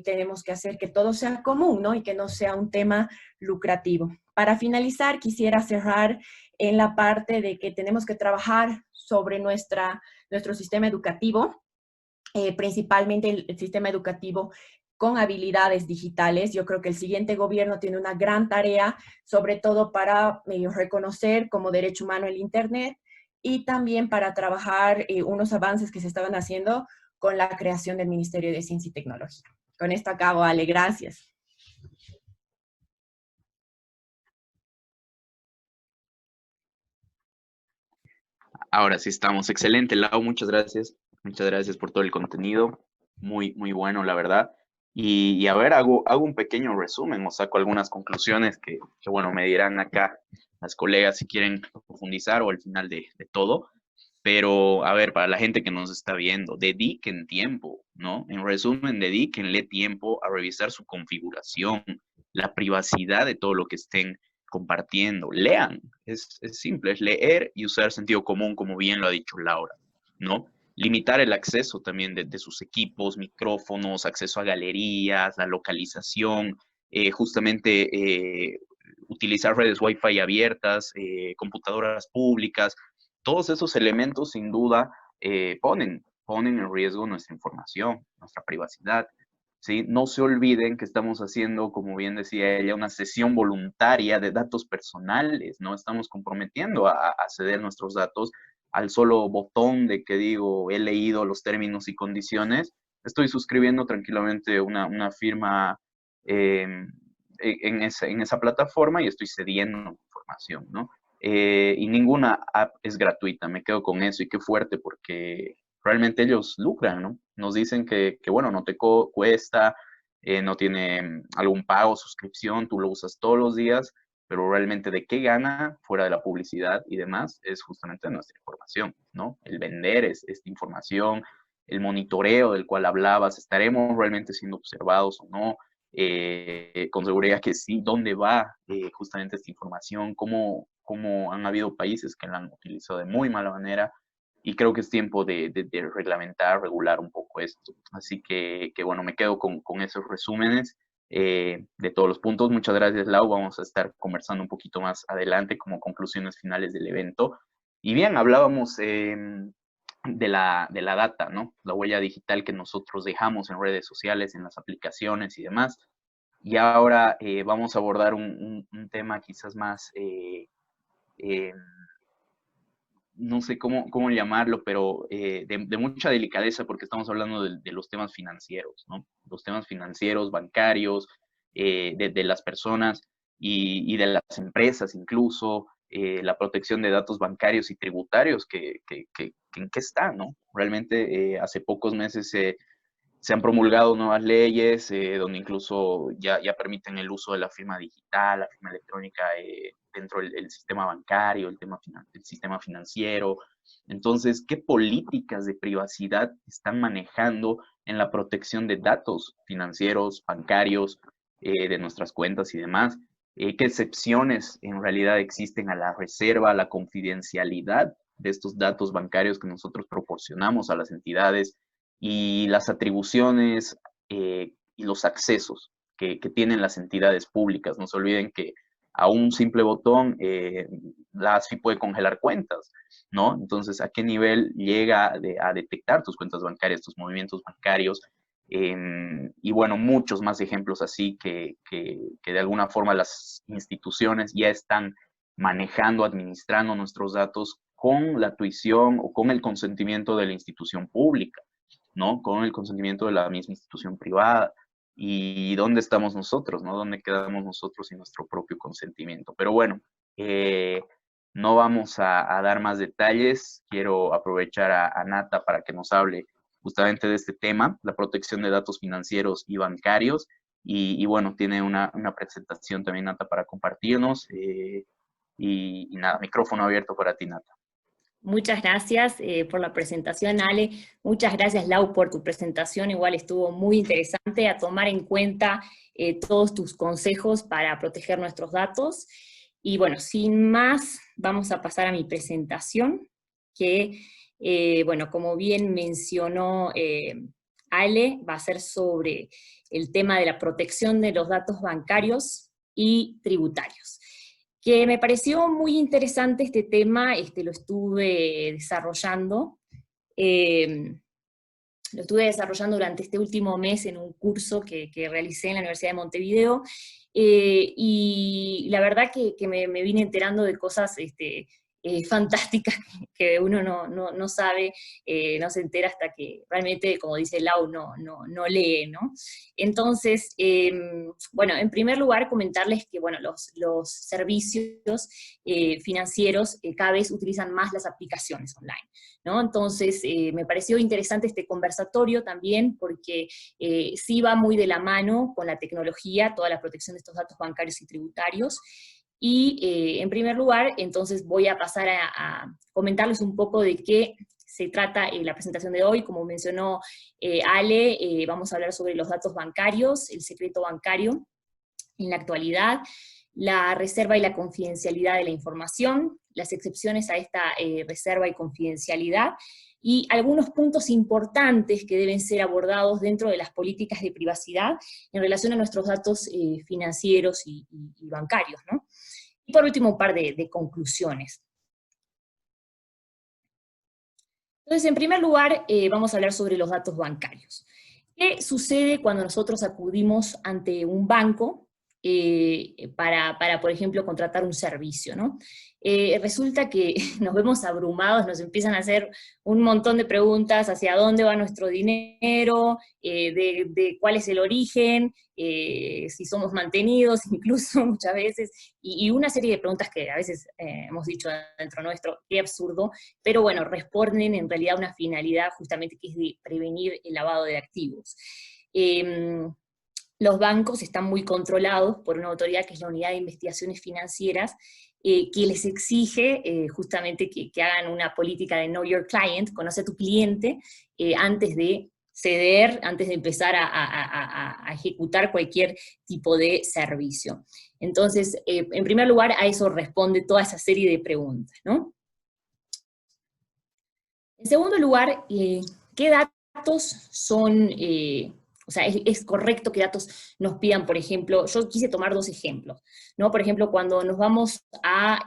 tenemos que hacer que todo sea común, ¿no? Y que no sea un tema lucrativo. Para finalizar, quisiera cerrar en la parte de que tenemos que trabajar sobre nuestro sistema educativo, principalmente el sistema educativo con habilidades digitales. Yo creo que el siguiente gobierno tiene una gran tarea, sobre todo para reconocer como derecho humano el Internet y también para trabajar unos avances que se estaban haciendo con la creación del Ministerio de Ciencia y Tecnología. Con esto acabo, Ale, gracias. Ahora sí estamos. Excelente, Lau, muchas gracias. Muchas gracias por todo el contenido. Muy, muy bueno, la verdad. Y a ver, hago un pequeño resumen o saco algunas conclusiones que, bueno, me dirán acá las colegas si quieren profundizar o al final de todo. Pero, a ver, para la gente que nos está viendo, dediquen tiempo, ¿no? En resumen, dedíquenle tiempo a revisar su configuración, la privacidad de todo lo que estén compartiendo. Lean, es simple, es leer y usar sentido común, como bien lo ha dicho Laura, ¿no? Limitar el acceso también de sus equipos, micrófonos, acceso a galerías, la localización, justamente utilizar redes Wi-Fi abiertas, computadoras públicas, todos esos elementos sin duda ponen en riesgo nuestra información, nuestra privacidad. ¿Sí? No se olviden que estamos haciendo, como bien decía ella, una cesión voluntaria de datos personales, ¿no? Estamos comprometiendo a ceder nuestros datos al solo botón de que digo, he leído los términos y condiciones, estoy suscribiendo tranquilamente una firma en esa plataforma y estoy cediendo información, ¿no? Y ninguna app es gratuita, me quedo con eso y qué fuerte porque realmente ellos lucran, ¿no? Nos dicen que bueno, no te cuesta, no tiene algún pago, suscripción, tú lo usas todos los días, pero realmente de qué gana fuera de la publicidad y demás es justamente nuestra información, ¿no? El vender esta información, el monitoreo del cual hablabas, ¿estaremos realmente siendo observados o no? Con seguridad que sí, ¿dónde va justamente esta información? ¿Cómo han habido países que la han utilizado de muy mala manera? Y creo que es tiempo de reglamentar, regular un poco esto. Así que bueno, me quedo con esos resúmenes de todos los puntos. Muchas gracias, Lau. Vamos a estar conversando un poquito más adelante como conclusiones finales del evento. Y bien, hablábamos de la data, ¿no? La huella digital que nosotros dejamos en redes sociales, en las aplicaciones y demás. Y ahora vamos a abordar un tema quizás más, no sé cómo llamarlo, pero de mucha delicadeza porque estamos hablando de los temas financieros, ¿no? Los temas financieros, bancarios, de las personas y de las empresas incluso, la protección de datos bancarios y tributarios, ¿en qué está, no? Realmente hace pocos meses se han promulgado nuevas leyes donde incluso ya permiten el uso de la firma digital, la firma electrónica dentro del sistema bancario, el sistema financiero. Entonces, ¿qué políticas de privacidad están manejando en la protección de datos financieros, bancarios, de nuestras cuentas y demás? qué excepciones en realidad existen a la reserva, a la confidencialidad de estos datos bancarios que nosotros proporcionamos a las entidades y las atribuciones y los accesos que tienen las entidades públicas. No se olviden que a un simple botón la ASFI puede congelar cuentas, ¿no? Entonces, ¿a qué nivel llega a detectar tus cuentas bancarias, tus movimientos bancarios? Y bueno, muchos más ejemplos así que de alguna forma las instituciones ya están manejando, administrando nuestros datos con la tuición o con el consentimiento de la institución pública, ¿no? Con el consentimiento de la misma institución privada. ¿Y dónde estamos nosotros, no? ¿Dónde quedamos nosotros sin nuestro propio consentimiento? Pero bueno, no vamos a dar más detalles. Quiero aprovechar a Nata para que nos hable justamente de este tema, la protección de datos financieros y bancarios. Y bueno, tiene una presentación también, Nata, para compartirnos. Y nada, micrófono abierto para ti, Nata. Muchas gracias por la presentación, Ale. Muchas gracias, Lau, por tu presentación. Igual estuvo muy interesante a tomar en cuenta todos tus consejos para proteger nuestros datos. Y bueno, sin más, vamos a pasar a mi presentación, que, bueno, como bien mencionó Ale, va a ser sobre el tema de la protección de los datos bancarios y tributarios. Que me pareció muy interesante este tema, lo estuve desarrollando. Lo estuve desarrollando durante este último mes en un curso que realicé en la Universidad de Montevideo, y la verdad que me vine enterando de cosas fantásticas que uno no sabe, no se entera hasta que realmente, como dice Lau, no lee, ¿no? Entonces, bueno, en primer lugar comentarles que, bueno, los servicios financieros cada vez utilizan más las aplicaciones online, ¿no? Entonces, me pareció interesante este conversatorio también, porque sí va muy de la mano con la tecnología, toda la protección de estos datos bancarios y tributarios. Y en primer lugar, entonces voy a pasar a comentarles un poco de qué se trata la presentación de hoy. Como mencionó Ale, vamos a hablar sobre los datos bancarios, el secreto bancario en la actualidad, la reserva y la confidencialidad de la información, las excepciones a esta reserva y confidencialidad, y algunos puntos importantes que deben ser abordados dentro de las políticas de privacidad en relación a nuestros datos financieros y bancarios, ¿no? Y por último, un par de conclusiones. Entonces, en primer lugar, vamos a hablar sobre los datos bancarios. ¿Qué sucede cuando nosotros acudimos ante un banco para, por ejemplo, contratar un servicio, ¿no? Resulta que nos vemos abrumados, nos empiezan a hacer un montón de preguntas hacia dónde va nuestro dinero, de cuál es el origen, si somos mantenidos incluso muchas veces, y una serie de preguntas que a veces hemos dicho dentro nuestro, qué absurdo, pero bueno, responden en realidad a una finalidad justamente que es de prevenir el lavado de activos. Los bancos están muy controlados por una autoridad que es la Unidad de Investigaciones Financieras, que les exige justamente que hagan una política de Know Your Client, conoce a tu cliente, antes de ceder, antes de empezar a ejecutar cualquier tipo de servicio. Entonces, en primer lugar, a eso responde toda esa serie de preguntas, ¿no? En segundo lugar, ¿qué datos son... o sea, es correcto que datos nos pidan, por ejemplo, yo quise tomar dos ejemplos, ¿no? Por ejemplo, cuando nos vamos a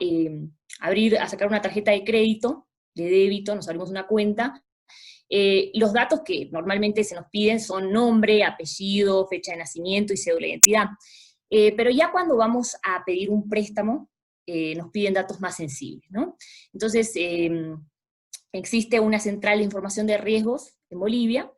a sacar una tarjeta de crédito, de débito, nos abrimos una cuenta, los datos que normalmente se nos piden son nombre, apellido, fecha de nacimiento y cédula de identidad. Pero ya cuando vamos a pedir un préstamo, nos piden datos más sensibles, ¿no? Entonces, existe una central de información de riesgos en Bolivia,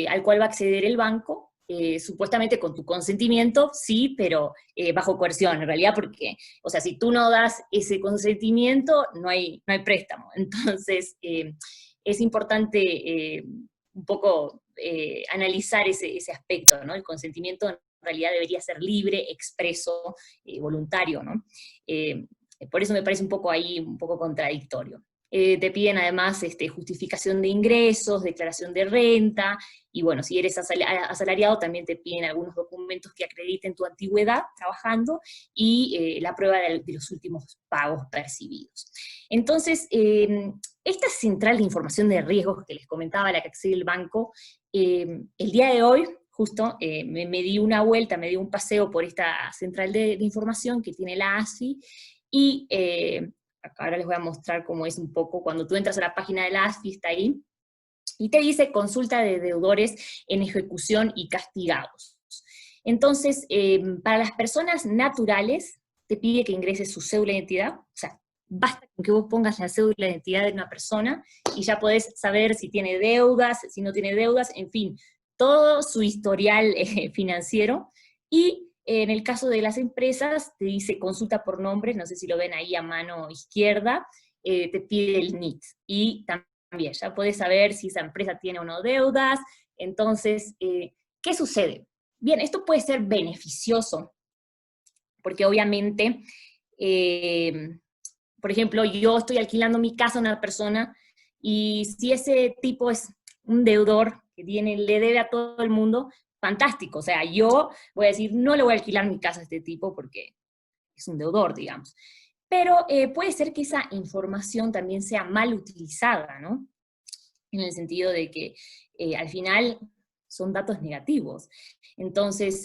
al cual va a acceder el banco, supuestamente con tu consentimiento, sí, pero bajo coerción, en realidad, porque, o sea, si tú no das ese consentimiento, no hay préstamo. Entonces, es importante un poco analizar ese aspecto, ¿no? El consentimiento en realidad debería ser libre, expreso, voluntario, ¿no? Por eso me parece un poco contradictorio. Te piden además justificación de ingresos, declaración de renta, y bueno, si eres asalariado también te piden algunos documentos que acrediten tu antigüedad trabajando y la prueba de los últimos pagos percibidos. Entonces, esta central de información de riesgos que les comentaba, la que accede el banco, el día de hoy, justo, me di una vuelta, me di un paseo por esta central de información que tiene la ASFI, y ahora les voy a mostrar cómo es un poco, cuando tú entras a la página de la ASFI, está ahí, y te dice consulta de deudores en ejecución y castigados. Entonces, para las personas naturales, te pide que ingreses su cédula de identidad, o sea, basta con que vos pongas la cédula de identidad de una persona, y ya podés saber si tiene deudas, si no tiene deudas, en fin, todo su historial financiero, y en el caso de las empresas, te dice consulta por nombre, no sé si lo ven ahí a mano izquierda, te pide el NIT, y también ya podés saber si esa empresa tiene o no deudas. Entonces, ¿qué sucede? Bien, esto puede ser beneficioso, porque obviamente, por ejemplo, yo estoy alquilando mi casa a una persona, y si ese tipo es un deudor que le debe a todo el mundo, fantástico, o sea, yo voy a decir, no le voy a alquilar mi casa a este tipo porque es un deudor, digamos. Pero puede ser que esa información también sea mal utilizada, ¿no? En el sentido de que al final son datos negativos. Entonces,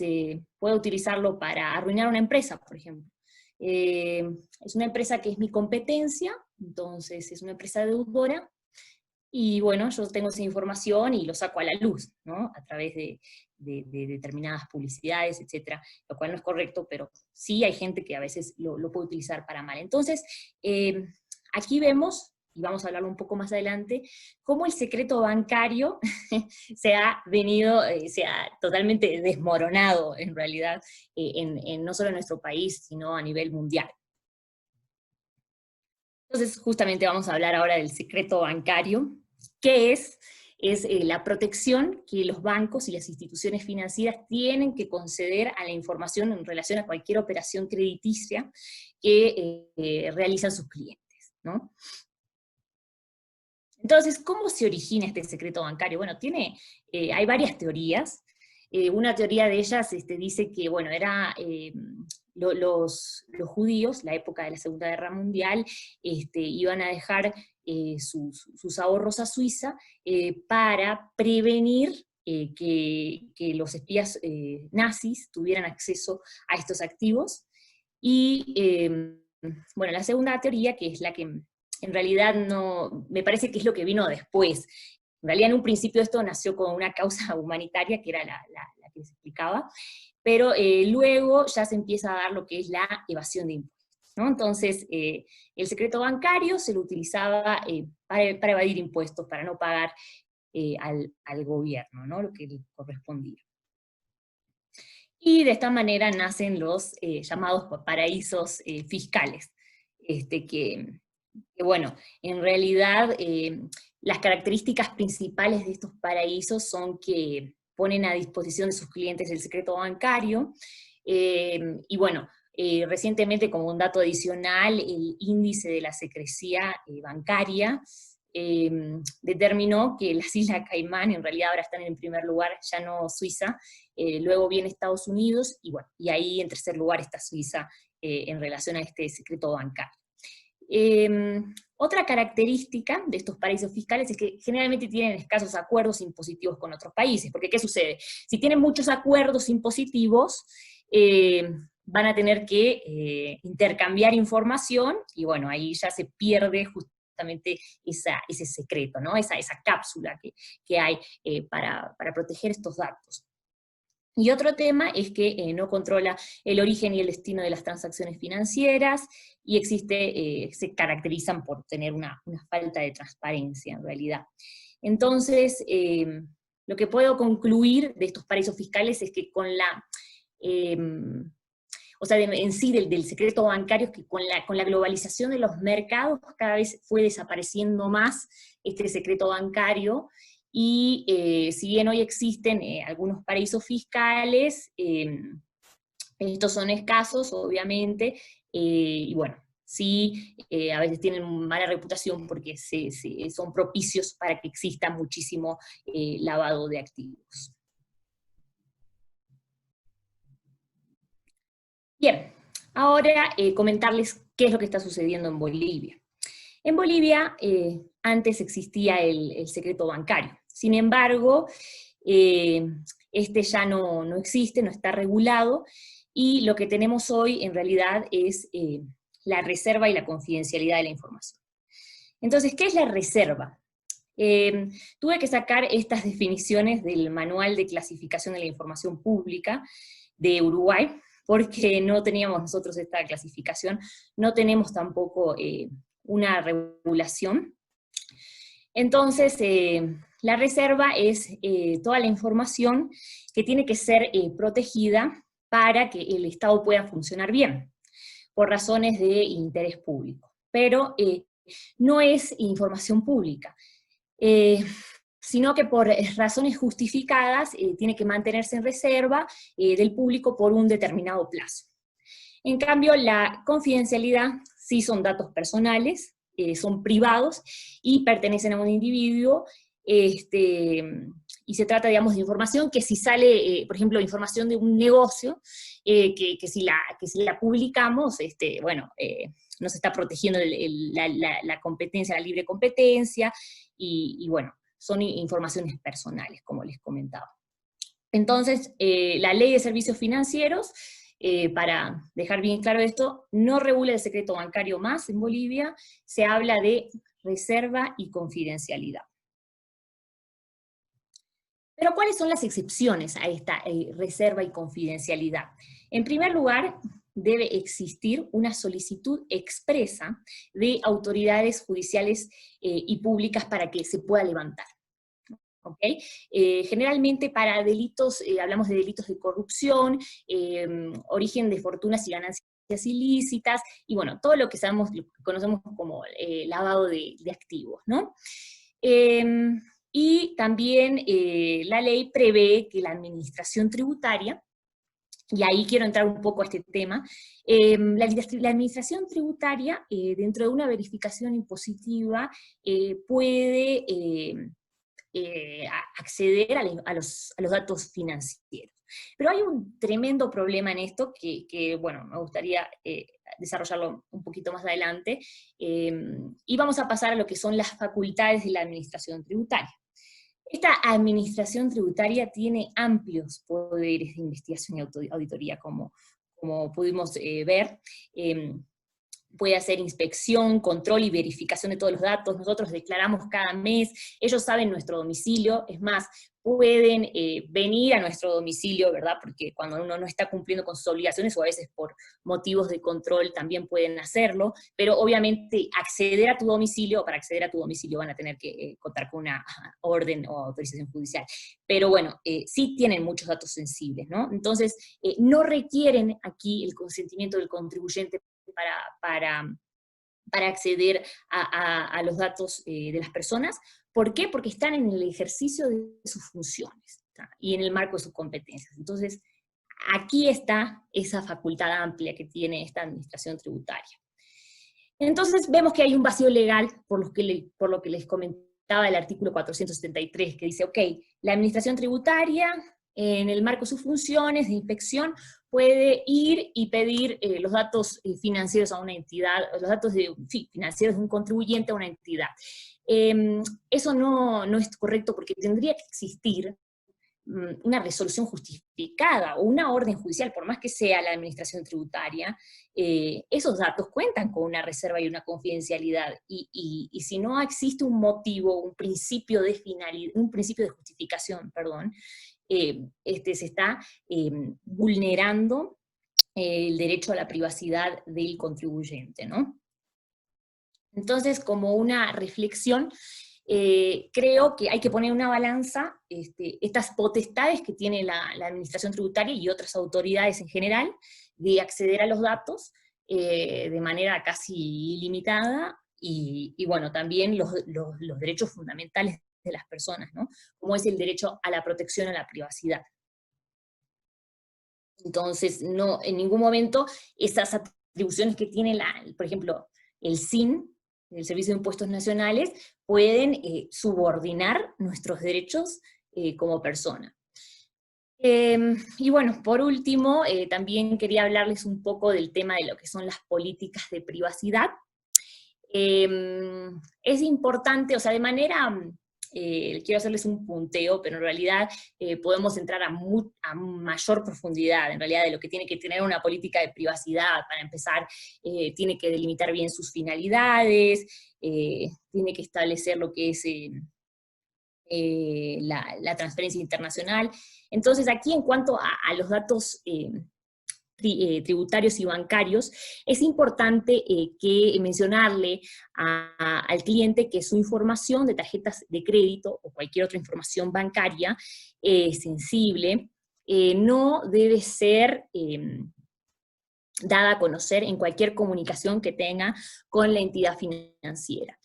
puedo utilizarlo para arruinar una empresa, por ejemplo. Es una empresa que es mi competencia, entonces es una empresa deudora, y bueno, yo tengo esa información y lo saco a la luz, ¿no? A través de determinadas publicidades, etcétera, lo cual no es correcto, pero sí hay gente que a veces lo puede utilizar para mal. Entonces, aquí vemos, y vamos a hablarlo un poco más adelante, cómo el secreto bancario se ha totalmente desmoronado, en realidad, no solo en nuestro país, sino a nivel mundial. Entonces, justamente vamos a hablar ahora del secreto bancario. ¿Qué es? Es la protección que los bancos y las instituciones financieras tienen que conceder a la información en relación a cualquier operación crediticia que realizan sus clientes, ¿no? Entonces, ¿cómo se origina este secreto bancario? Bueno, hay varias teorías. Una teoría de ellas dice que, bueno, los judíos, la época de la Segunda Guerra Mundial, iban a dejar sus ahorros a Suiza para prevenir que los espías nazis tuvieran acceso a estos activos. Y, bueno, la segunda teoría, que es la que en realidad no, me parece que es lo que vino después. En realidad, en un principio esto nació como una causa humanitaria, que era la que se explicaba, pero luego ya se empieza a dar lo que es la evasión de impuestos, ¿no? Entonces, el secreto bancario se lo utilizaba para evadir impuestos, para no pagar al gobierno, ¿no? Lo que le correspondía. Y de esta manera nacen los llamados paraísos fiscales, que bueno, en realidad las características principales de estos paraísos son que ponen a disposición de sus clientes el secreto bancario, y bueno, recientemente, como un dato adicional, el índice de la secrecía bancaria determinó que las Islas Caimán en realidad ahora están en primer lugar, ya no Suiza, luego viene Estados Unidos, y bueno, y ahí en tercer lugar está Suiza en relación a este secreto bancario. Otra característica de estos paraísos fiscales es que generalmente tienen escasos acuerdos impositivos con otros países, porque ¿qué sucede? Si tienen muchos acuerdos impositivos, van a tener que intercambiar información, y bueno, ahí ya se pierde justamente ese secreto, ¿no? Esa cápsula que hay para proteger estos datos. Y otro tema es que no controla el origen y el destino de las transacciones financieras, y se caracterizan por tener una falta de transparencia en realidad. Entonces, lo que puedo concluir de estos paraísos fiscales es que en sí del secreto bancario, es que con la globalización de los mercados cada vez fue desapareciendo más este secreto bancario, y si bien hoy existen algunos paraísos fiscales, estos son escasos, obviamente, y bueno, sí, a veces tienen mala reputación porque son propicios para que exista muchísimo lavado de activos. Bien, ahora comentarles qué es lo que está sucediendo en Bolivia. En Bolivia antes existía el secreto bancario, sin embargo, este ya no existe, no está regulado, y lo que tenemos hoy en realidad es la reserva y la confidencialidad de la información. Entonces, ¿qué es la reserva? Tuve que sacar estas definiciones del Manual de Clasificación de la Información Pública de Uruguay, porque no teníamos nosotros esta clasificación, no tenemos tampoco una regulación. Entonces, la reserva es toda la información que tiene que ser protegida para que el Estado pueda funcionar bien, por razones de interés público. Pero no es información pública, sino que por razones justificadas tiene que mantenerse en reserva del público por un determinado plazo. En cambio, la confidencialidad sí son datos personales, son privados y pertenecen a un individuo, y se trata, digamos, de información que si sale, por ejemplo, información de un negocio, que si la publicamos, bueno, nos está protegiendo la competencia, la libre competencia, y bueno, son informaciones personales, como les comentaba. Entonces, la Ley de Servicios Financieros, para dejar bien claro esto, no regula el secreto bancario más en Bolivia, se habla de reserva y confidencialidad. Pero ¿cuáles son las excepciones a esta reserva y confidencialidad? En primer lugar, debe existir una solicitud expresa de autoridades judiciales y públicas para que se pueda levantar. ¿Okay? Generalmente para delitos, hablamos de delitos de corrupción, origen de fortunas y ganancias ilícitas, y bueno, todo lo que sabemos, lo que conocemos como lavado de activos, ¿no? Y también la ley prevé que la administración tributaria, y ahí quiero entrar un poco a este tema, la administración tributaria, dentro de una verificación impositiva, puede acceder a los datos financieros. Pero hay un tremendo problema en esto que bueno, me gustaría desarrollarlo un poquito más adelante, y vamos a pasar a lo que son las facultades de la administración tributaria. Esta administración tributaria tiene amplios poderes de investigación y auditoría, como pudimos ver. Puede hacer inspección, control y verificación de todos los datos, nosotros declaramos cada mes, ellos saben nuestro domicilio, es más, pueden venir a nuestro domicilio, ¿verdad? Porque cuando uno no está cumpliendo con sus obligaciones, o a veces por motivos de control también pueden hacerlo, pero obviamente acceder a tu domicilio, para acceder a tu domicilio van a tener que contar con una orden o autorización judicial. Pero bueno, sí tienen muchos datos sensibles, ¿no? Entonces, no requieren aquí el consentimiento del contribuyente para acceder a los datos de las personas. ¿Por qué? Porque están en el ejercicio de sus funciones, ¿tá? Y en el marco de sus competencias. Entonces, aquí está esa facultad amplia que tiene esta administración tributaria. Entonces, vemos que hay un vacío legal, por lo que les comentaba el artículo 473, que dice, ok, la administración tributaria, en el marco de sus funciones de inspección, puede ir y pedir los datos financieros a una entidad, los datos financieros de un contribuyente a una entidad. Eso no es correcto, porque tendría que existir una resolución justificada o una orden judicial, por más que sea la administración tributaria. Esos datos cuentan con una reserva y una confidencialidad, y si no existe un motivo, un principio de justificación, perdón, se está vulnerando el derecho a la privacidad del contribuyente, ¿no? Entonces, como una reflexión, creo que hay que poner en una balanza estas potestades que tiene la administración tributaria y otras autoridades en general de acceder a los datos de manera casi ilimitada, y bueno, también los derechos fundamentales de las personas, ¿no? Como es el derecho a la protección a la privacidad. Entonces, no, en ningún momento esas atribuciones que tiene, por ejemplo, el SIN, el Servicio de Impuestos Nacionales, pueden subordinar nuestros derechos como persona. Y bueno, por último, también quería hablarles un poco del tema de lo que son las políticas de privacidad. Es importante, o sea, de manera, quiero hacerles un punteo, pero en realidad podemos entrar a mayor profundidad, en realidad, de lo que tiene que tener una política de privacidad. Para empezar, tiene que delimitar bien sus finalidades, tiene que establecer lo que es la transparencia internacional. Entonces, aquí en cuanto a los datos tributarios y bancarios, es importante que mencionarle al cliente que su información de tarjetas de crédito o cualquier otra información bancaria sensible no debe ser dada a conocer en cualquier comunicación que tenga con la entidad financiera.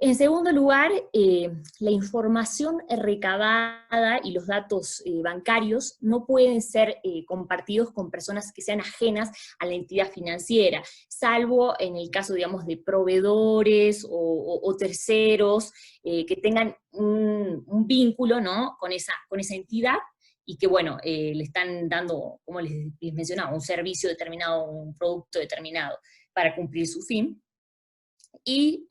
En segundo lugar, la información recabada y los datos bancarios no pueden ser compartidos con personas que sean ajenas a la entidad financiera, salvo en el caso, digamos, de proveedores o terceros que tengan un vínculo, ¿no?, con esa entidad, y que, bueno, le están dando, como les mencionaba, un servicio determinado, un producto determinado para cumplir su fin. Y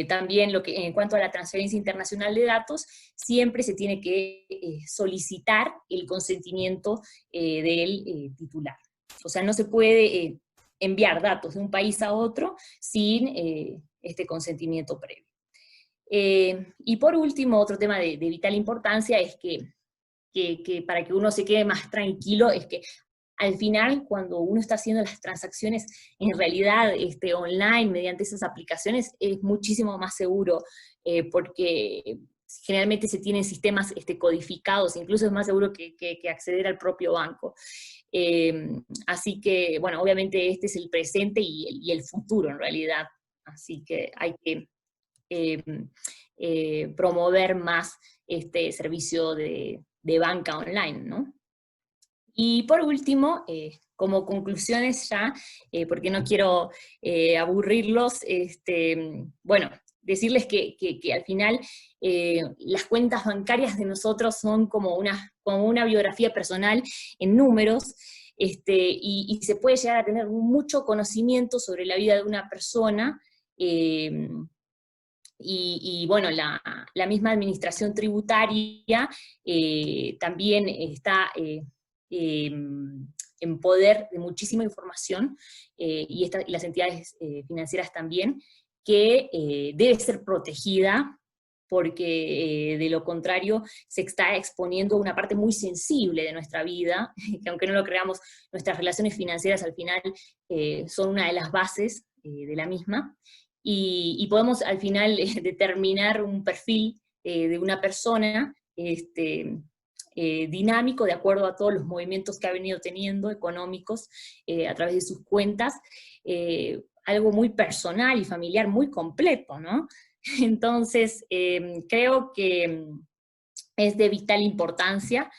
también en cuanto a la transferencia internacional de datos, siempre se tiene que solicitar el consentimiento del titular. O sea, no se puede enviar datos de un país a otro sin este consentimiento previo. Y por último, otro tema de vital importancia es que para que uno se quede más tranquilo, es que al final, cuando uno está haciendo las transacciones en realidad online, mediante esas aplicaciones, es muchísimo más seguro, porque generalmente se tienen sistemas codificados, incluso es más seguro que acceder al propio banco. Así que, bueno, obviamente este es el presente y el futuro en realidad, así que hay que promover más este servicio de banca online, ¿no? Y por último, como conclusiones ya, porque no quiero aburrirlos, bueno, decirles que al final las cuentas bancarias de nosotros son como una biografía personal en números, y se puede llegar a tener mucho conocimiento sobre la vida de una persona, y bueno, la misma administración tributaria también está en poder de muchísima información, y las entidades financieras también, que debe ser protegida, porque de lo contrario se está exponiendo una parte muy sensible de nuestra vida, que aunque no lo creamos, nuestras relaciones financieras al final son una de las bases de la misma, y podemos al final determinar un perfil de una persona dinámico de acuerdo a todos los movimientos que ha venido teniendo económicos a través de sus cuentas, algo muy personal y familiar muy completo, ¿no? Entonces, creo que es de vital importancia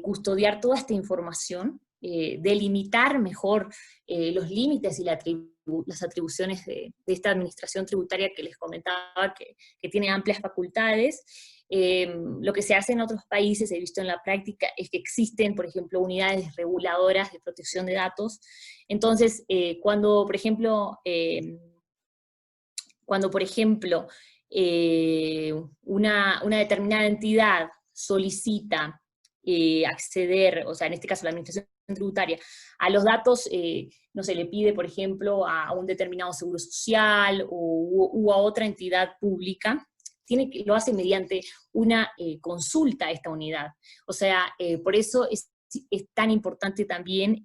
custodiar toda esta información, delimitar mejor los límites y las atribuciones de esta administración tributaria que les comentaba, que tiene amplias facultades. Lo que se hace en otros países, he visto en la práctica, es que existen, por ejemplo, unidades reguladoras de protección de datos. Entonces, cuando, por ejemplo, una determinada entidad solicita acceder, o sea, en este caso la administración tributaria, a los datos, no se le pide, por ejemplo, a un determinado seguro social o a otra entidad pública, lo hace mediante una consulta a esta unidad. O sea, por eso es tan importante también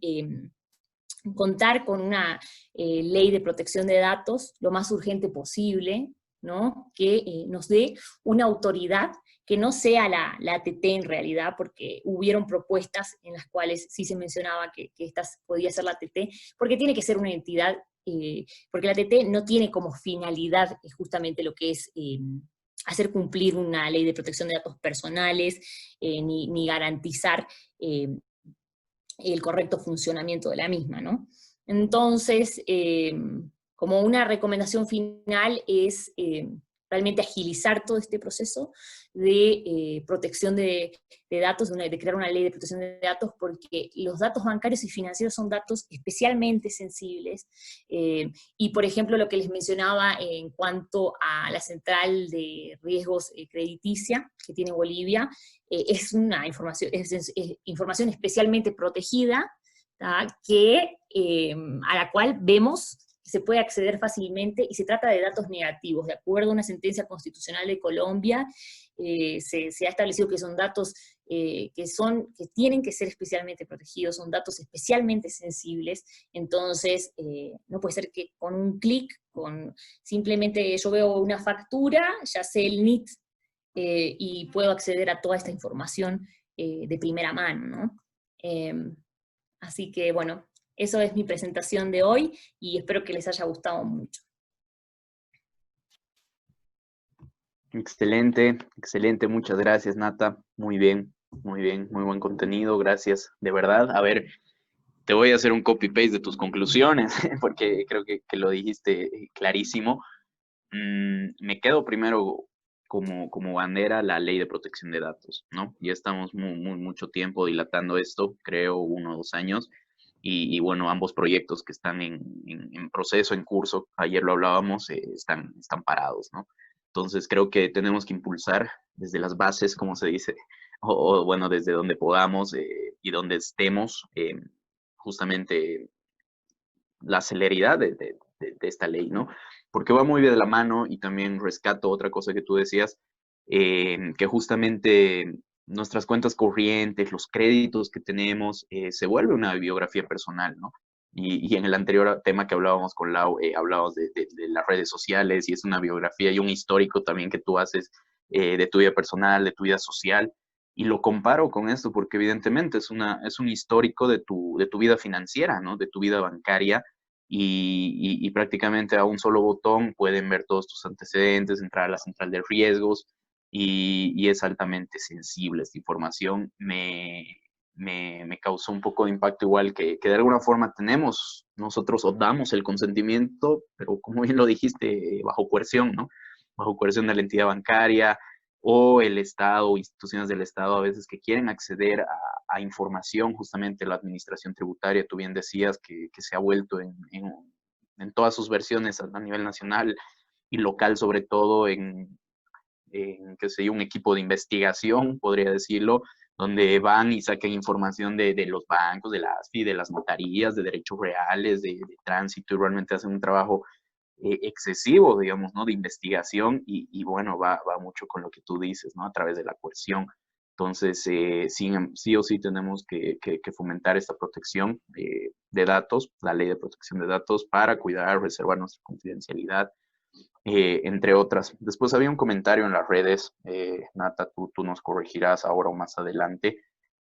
contar con una ley de protección de datos lo más urgente posible, ¿no? Que nos dé una autoridad que no sea la ATT en realidad, porque hubieron propuestas en las cuales sí se mencionaba que esta podía ser la ATT, porque tiene que ser una entidad, porque la ATT no tiene como finalidad justamente lo que es hacer cumplir una ley de protección de datos personales, ni garantizar el correcto funcionamiento de la misma, ¿no? Entonces, como una recomendación final es realmente agilizar todo este proceso de protección de datos, de crear una ley de protección de datos, porque los datos bancarios y financieros son datos especialmente sensibles, y por ejemplo lo que les mencionaba en cuanto a la central de riesgos crediticia que tiene Bolivia, es una información, es información especialmente protegida, que, a la cual vemos que se puede acceder fácilmente, y se trata de datos negativos. De acuerdo a una sentencia constitucional de Colombia, se ha establecido que son datos que tienen que ser especialmente protegidos, son datos especialmente sensibles. Entonces no puede ser que con un clic, simplemente yo veo una factura, ya sé el NIT, y puedo acceder a toda esta información de primera mano, ¿no? Así que bueno, eso es mi presentación de hoy, y espero que les haya gustado mucho. Excelente, excelente, muchas gracias, Nata. Muy bien, muy buen contenido, gracias, de verdad. A ver, te voy a hacer un copy-paste de tus conclusiones, porque creo que lo dijiste clarísimo. Me quedo primero como bandera la ley de protección de datos, ¿no? Ya estamos mucho tiempo dilatando esto, creo 1 o 2 años, y bueno, ambos proyectos que están en proceso, en curso, ayer lo hablábamos, están parados, ¿no? Entonces creo que tenemos que impulsar desde las bases, como se dice, o bueno, desde donde podamos y donde estemos, justamente la celeridad de esta ley, ¿no? Porque va muy bien de la mano, y también rescato otra cosa que tú decías, que justamente nuestras cuentas corrientes, los créditos que tenemos, se vuelve una biografía personal, ¿no? Y en el anterior tema que hablábamos con Lau, hablábamos de las redes sociales, y es una biografía y un histórico también que tú haces de tu vida personal, de tu vida social, y lo comparo con esto porque evidentemente es un histórico de tu vida financiera, ¿no? De tu vida bancaria, y prácticamente a un solo botón pueden ver todos tus antecedentes, entrar a la central de riesgos, y es altamente sensible esta información. Me causó un poco de impacto igual que de alguna forma tenemos nosotros, o damos el consentimiento, pero como bien lo dijiste, bajo coerción, ¿no? Bajo coerción de la entidad bancaria, o el Estado, o instituciones del Estado a veces que quieren acceder a información, justamente la administración tributaria, tú bien decías que se ha vuelto en todas sus versiones a nivel nacional y local, sobre todo qué sé yo, un equipo de investigación, podría decirlo, donde van y sacan información de los bancos, de las ASFI, de las notarías, de derechos reales, de tránsito, y realmente hacen un trabajo excesivo, digamos, ¿no? De investigación, y bueno, va mucho con lo que tú dices, ¿no? A través de la coerción. Entonces, sí o sí tenemos que fomentar esta protección de datos, la ley de protección de datos, para cuidar, reservar nuestra confidencialidad, entre otras. Después había un comentario en las redes, Nata, tú nos corregirás ahora o más adelante,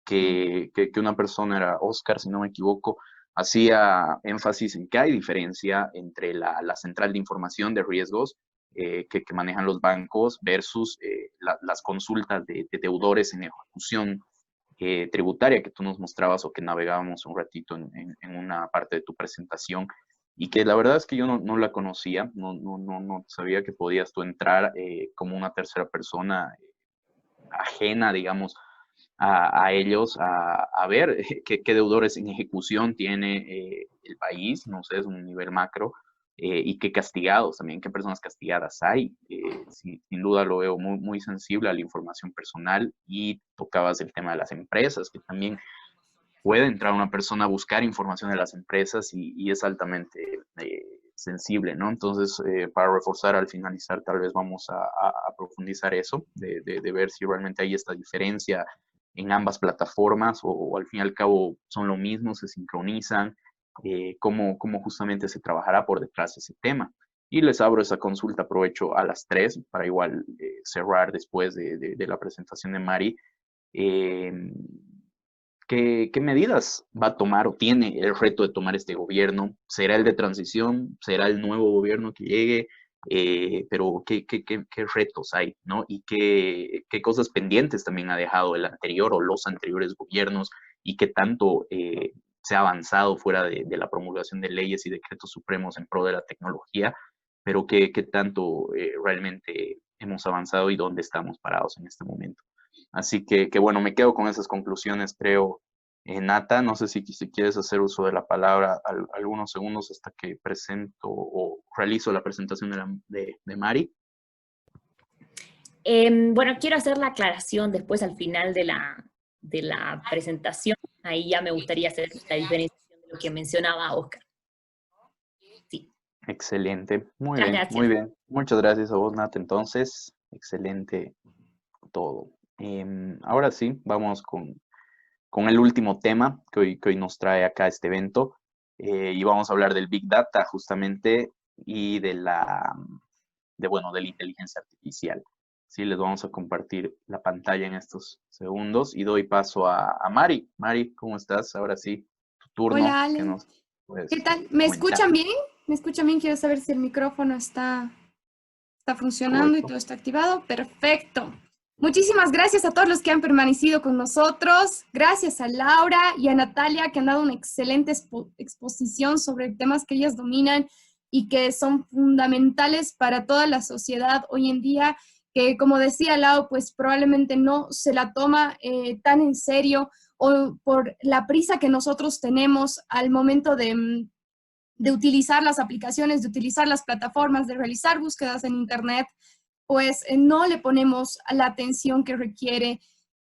que una persona, era Oscar, si no me equivoco, hacía énfasis en que hay diferencia entre la central de información de riesgos que manejan los bancos versus las consultas de deudores en ejecución tributaria que tú nos mostrabas, o que navegábamos un ratito en una parte de tu presentación, y que la verdad es que yo no la conocía, no sabía que podías tú entrar como una tercera persona ajena, digamos, a ellos, a ver qué deudores en ejecución tiene el país, no sé, es un nivel macro, y qué castigados también, qué personas castigadas hay. Sin duda lo veo muy sensible a la información personal, y tocabas el tema de las empresas, que también puede entrar una persona a buscar información de las empresas, y es altamente sensible, ¿no? Entonces, para reforzar al finalizar, tal vez vamos a profundizar eso, de ver si realmente hay esta diferencia en ambas plataformas, o al fin y al cabo son lo mismo, se sincronizan, cómo justamente se trabajará por detrás de ese tema. Y les abro esa consulta, aprovecho a las 3 para igual cerrar después de la presentación de Mari. ¿Qué medidas va a tomar o tiene el reto de tomar este gobierno? ¿Será el de transición? ¿Será el nuevo gobierno que llegue? Pero ¿qué retos hay, ¿no? Y qué cosas pendientes también ha dejado el anterior o los anteriores gobiernos, y qué tanto se ha avanzado fuera de la promulgación de leyes y decretos supremos en pro de la tecnología, pero qué tanto realmente hemos avanzado y dónde estamos parados en este momento. Así que bueno, me quedo con esas conclusiones, creo. Nata, no sé si quieres hacer uso de la palabra algunos segundos hasta que presento o realizo la presentación de Mari. Bueno, quiero hacer la aclaración después al final de la presentación. Ahí ya me gustaría hacer la diferenciación de lo que mencionaba Oscar. Sí. Excelente, muy Muchas bien, gracias. muy bien. Muchas gracias a vos, Nata. Entonces, excelente todo. Ahora sí, vamos con el último tema que hoy nos trae acá este evento. Y vamos a hablar del Big Data justamente y de la inteligencia artificial. Sí, les vamos a compartir la pantalla en estos segundos y doy paso a Mari. Mari, ¿cómo estás? Ahora sí, tu turno. Hola, Ale. ¿Qué tal? ¿Me escuchan bien? ¿Me escuchan bien? Quiero saber si el micrófono está funcionando. Correcto. Y todo está activado. Perfecto. Muchísimas gracias a todos los que han permanecido con nosotros. Gracias a Laura y a Natalia, que han dado una excelente exposición sobre temas que ellas dominan y que son fundamentales para toda la sociedad hoy en día, que, como decía Lau, pues probablemente no se la toma tan en serio, o por la prisa que nosotros tenemos al momento de utilizar las aplicaciones, de utilizar las plataformas, de realizar búsquedas en Internet, pues no le ponemos la atención que requiere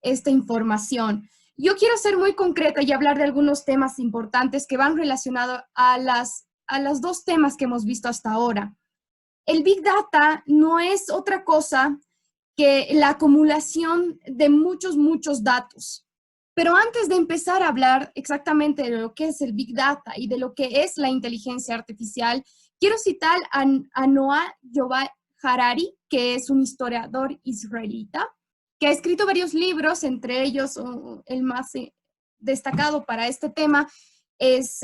esta información. Yo quiero ser muy concreta y hablar de algunos temas importantes que van relacionados a los dos temas que hemos visto hasta ahora. El Big Data no es otra cosa que la acumulación de muchos datos. Pero antes de empezar a hablar exactamente de lo que es el Big Data y de lo que es la inteligencia artificial, quiero citar a Noah Yoav Harari, que es un historiador israelita, que ha escrito varios libros, entre ellos el más destacado para este tema es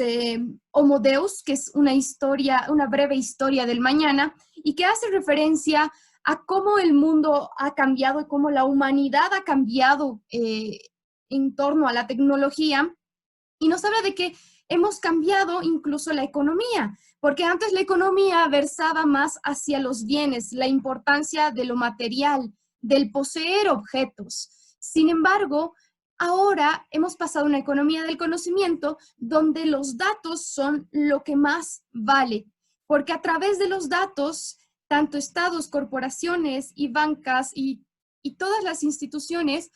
Homo Deus, que es una breve historia del mañana, y que hace referencia a cómo el mundo ha cambiado y cómo la humanidad ha cambiado en torno a la tecnología, y nos habla de que hemos cambiado incluso la economía, porque antes la economía versaba más hacia los bienes, la importancia de lo material, del poseer objetos. Sin embargo, ahora hemos pasado a una economía del conocimiento donde los datos son lo que más vale, porque a través de los datos, tanto estados, corporaciones y bancas y todas las instituciones,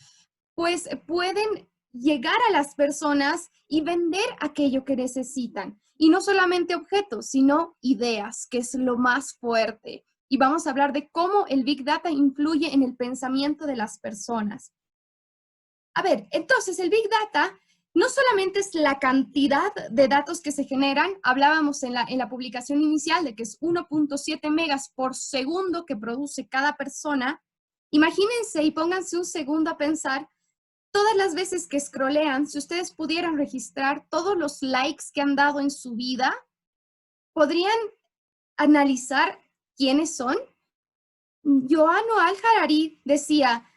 pues pueden llegar a las personas y vender aquello que necesitan. Y no solamente objetos, sino ideas, que es lo más fuerte. Y vamos a hablar de cómo el Big Data influye en el pensamiento de las personas. A ver, entonces el Big Data no solamente es la cantidad de datos que se generan, hablábamos en la publicación inicial de que es 1.7 megas por segundo que produce cada persona. Imagínense y pónganse un segundo a pensar todas las veces que scrollean, si ustedes pudieran registrar todos los likes que han dado en su vida, ¿podrían analizar quiénes son? Yuval Noah Harari decía,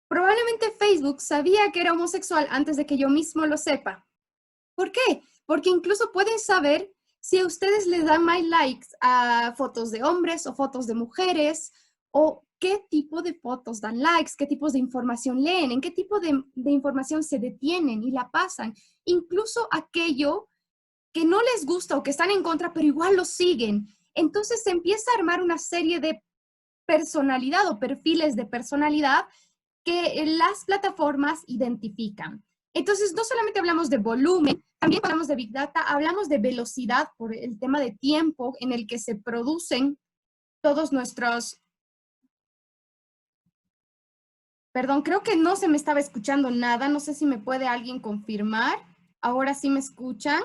probablemente Facebook sabía que era homosexual antes de que yo mismo lo sepa. ¿Por qué? Porque incluso pueden saber si a ustedes les dan más likes a fotos de hombres o fotos de mujeres, o qué tipo de fotos dan likes, qué tipos de información leen, en qué tipo de información se detienen y la pasan. Incluso aquello que no les gusta o que están en contra, pero igual lo siguen. Entonces se empieza a armar una serie de personalidad o perfiles de personalidad que las plataformas identifican. Entonces, no solamente hablamos de volumen, también hablamos de Big Data, hablamos de velocidad por el tema de tiempo en el que se producen todos nuestros... Perdón, creo que no se me estaba escuchando nada. No sé si me puede alguien confirmar. ¿Ahora sí me escuchan?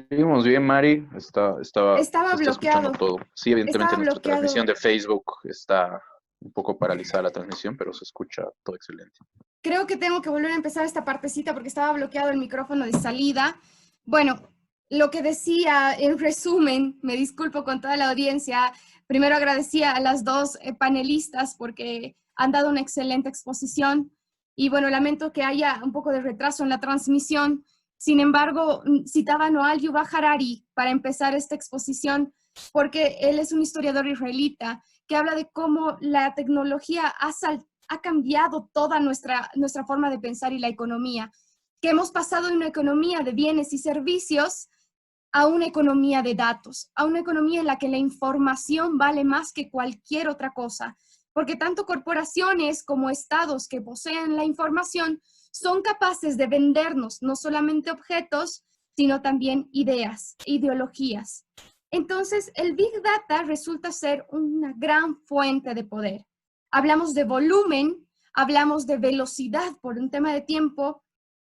Seguimos bien, Mari. Estaba bloqueado. Todo. Sí, evidentemente nuestra transmisión de Facebook está un poco paralizada la transmisión, pero se escucha todo excelente. Creo que tengo que volver a empezar esta partecita porque estaba bloqueado el micrófono de salida. Bueno, lo que decía en resumen, me disculpo con toda la audiencia. Primero agradecía a las dos panelistas porque han dado una excelente exposición. Y bueno, lamento que haya un poco de retraso en la transmisión. Sin embargo, citaba a Noal Yuval Harari para empezar esta exposición, porque él es un historiador israelita que habla de cómo la tecnología ha cambiado toda nuestra forma de pensar y la economía, que hemos pasado de una economía de bienes y servicios a una economía de datos, a una economía en la que la información vale más que cualquier otra cosa, porque tanto corporaciones como estados que poseen la información son capaces de vendernos no solamente objetos, sino también ideas, ideologías. Entonces, el Big Data resulta ser una gran fuente de poder. Hablamos de volumen, hablamos de velocidad por un tema de tiempo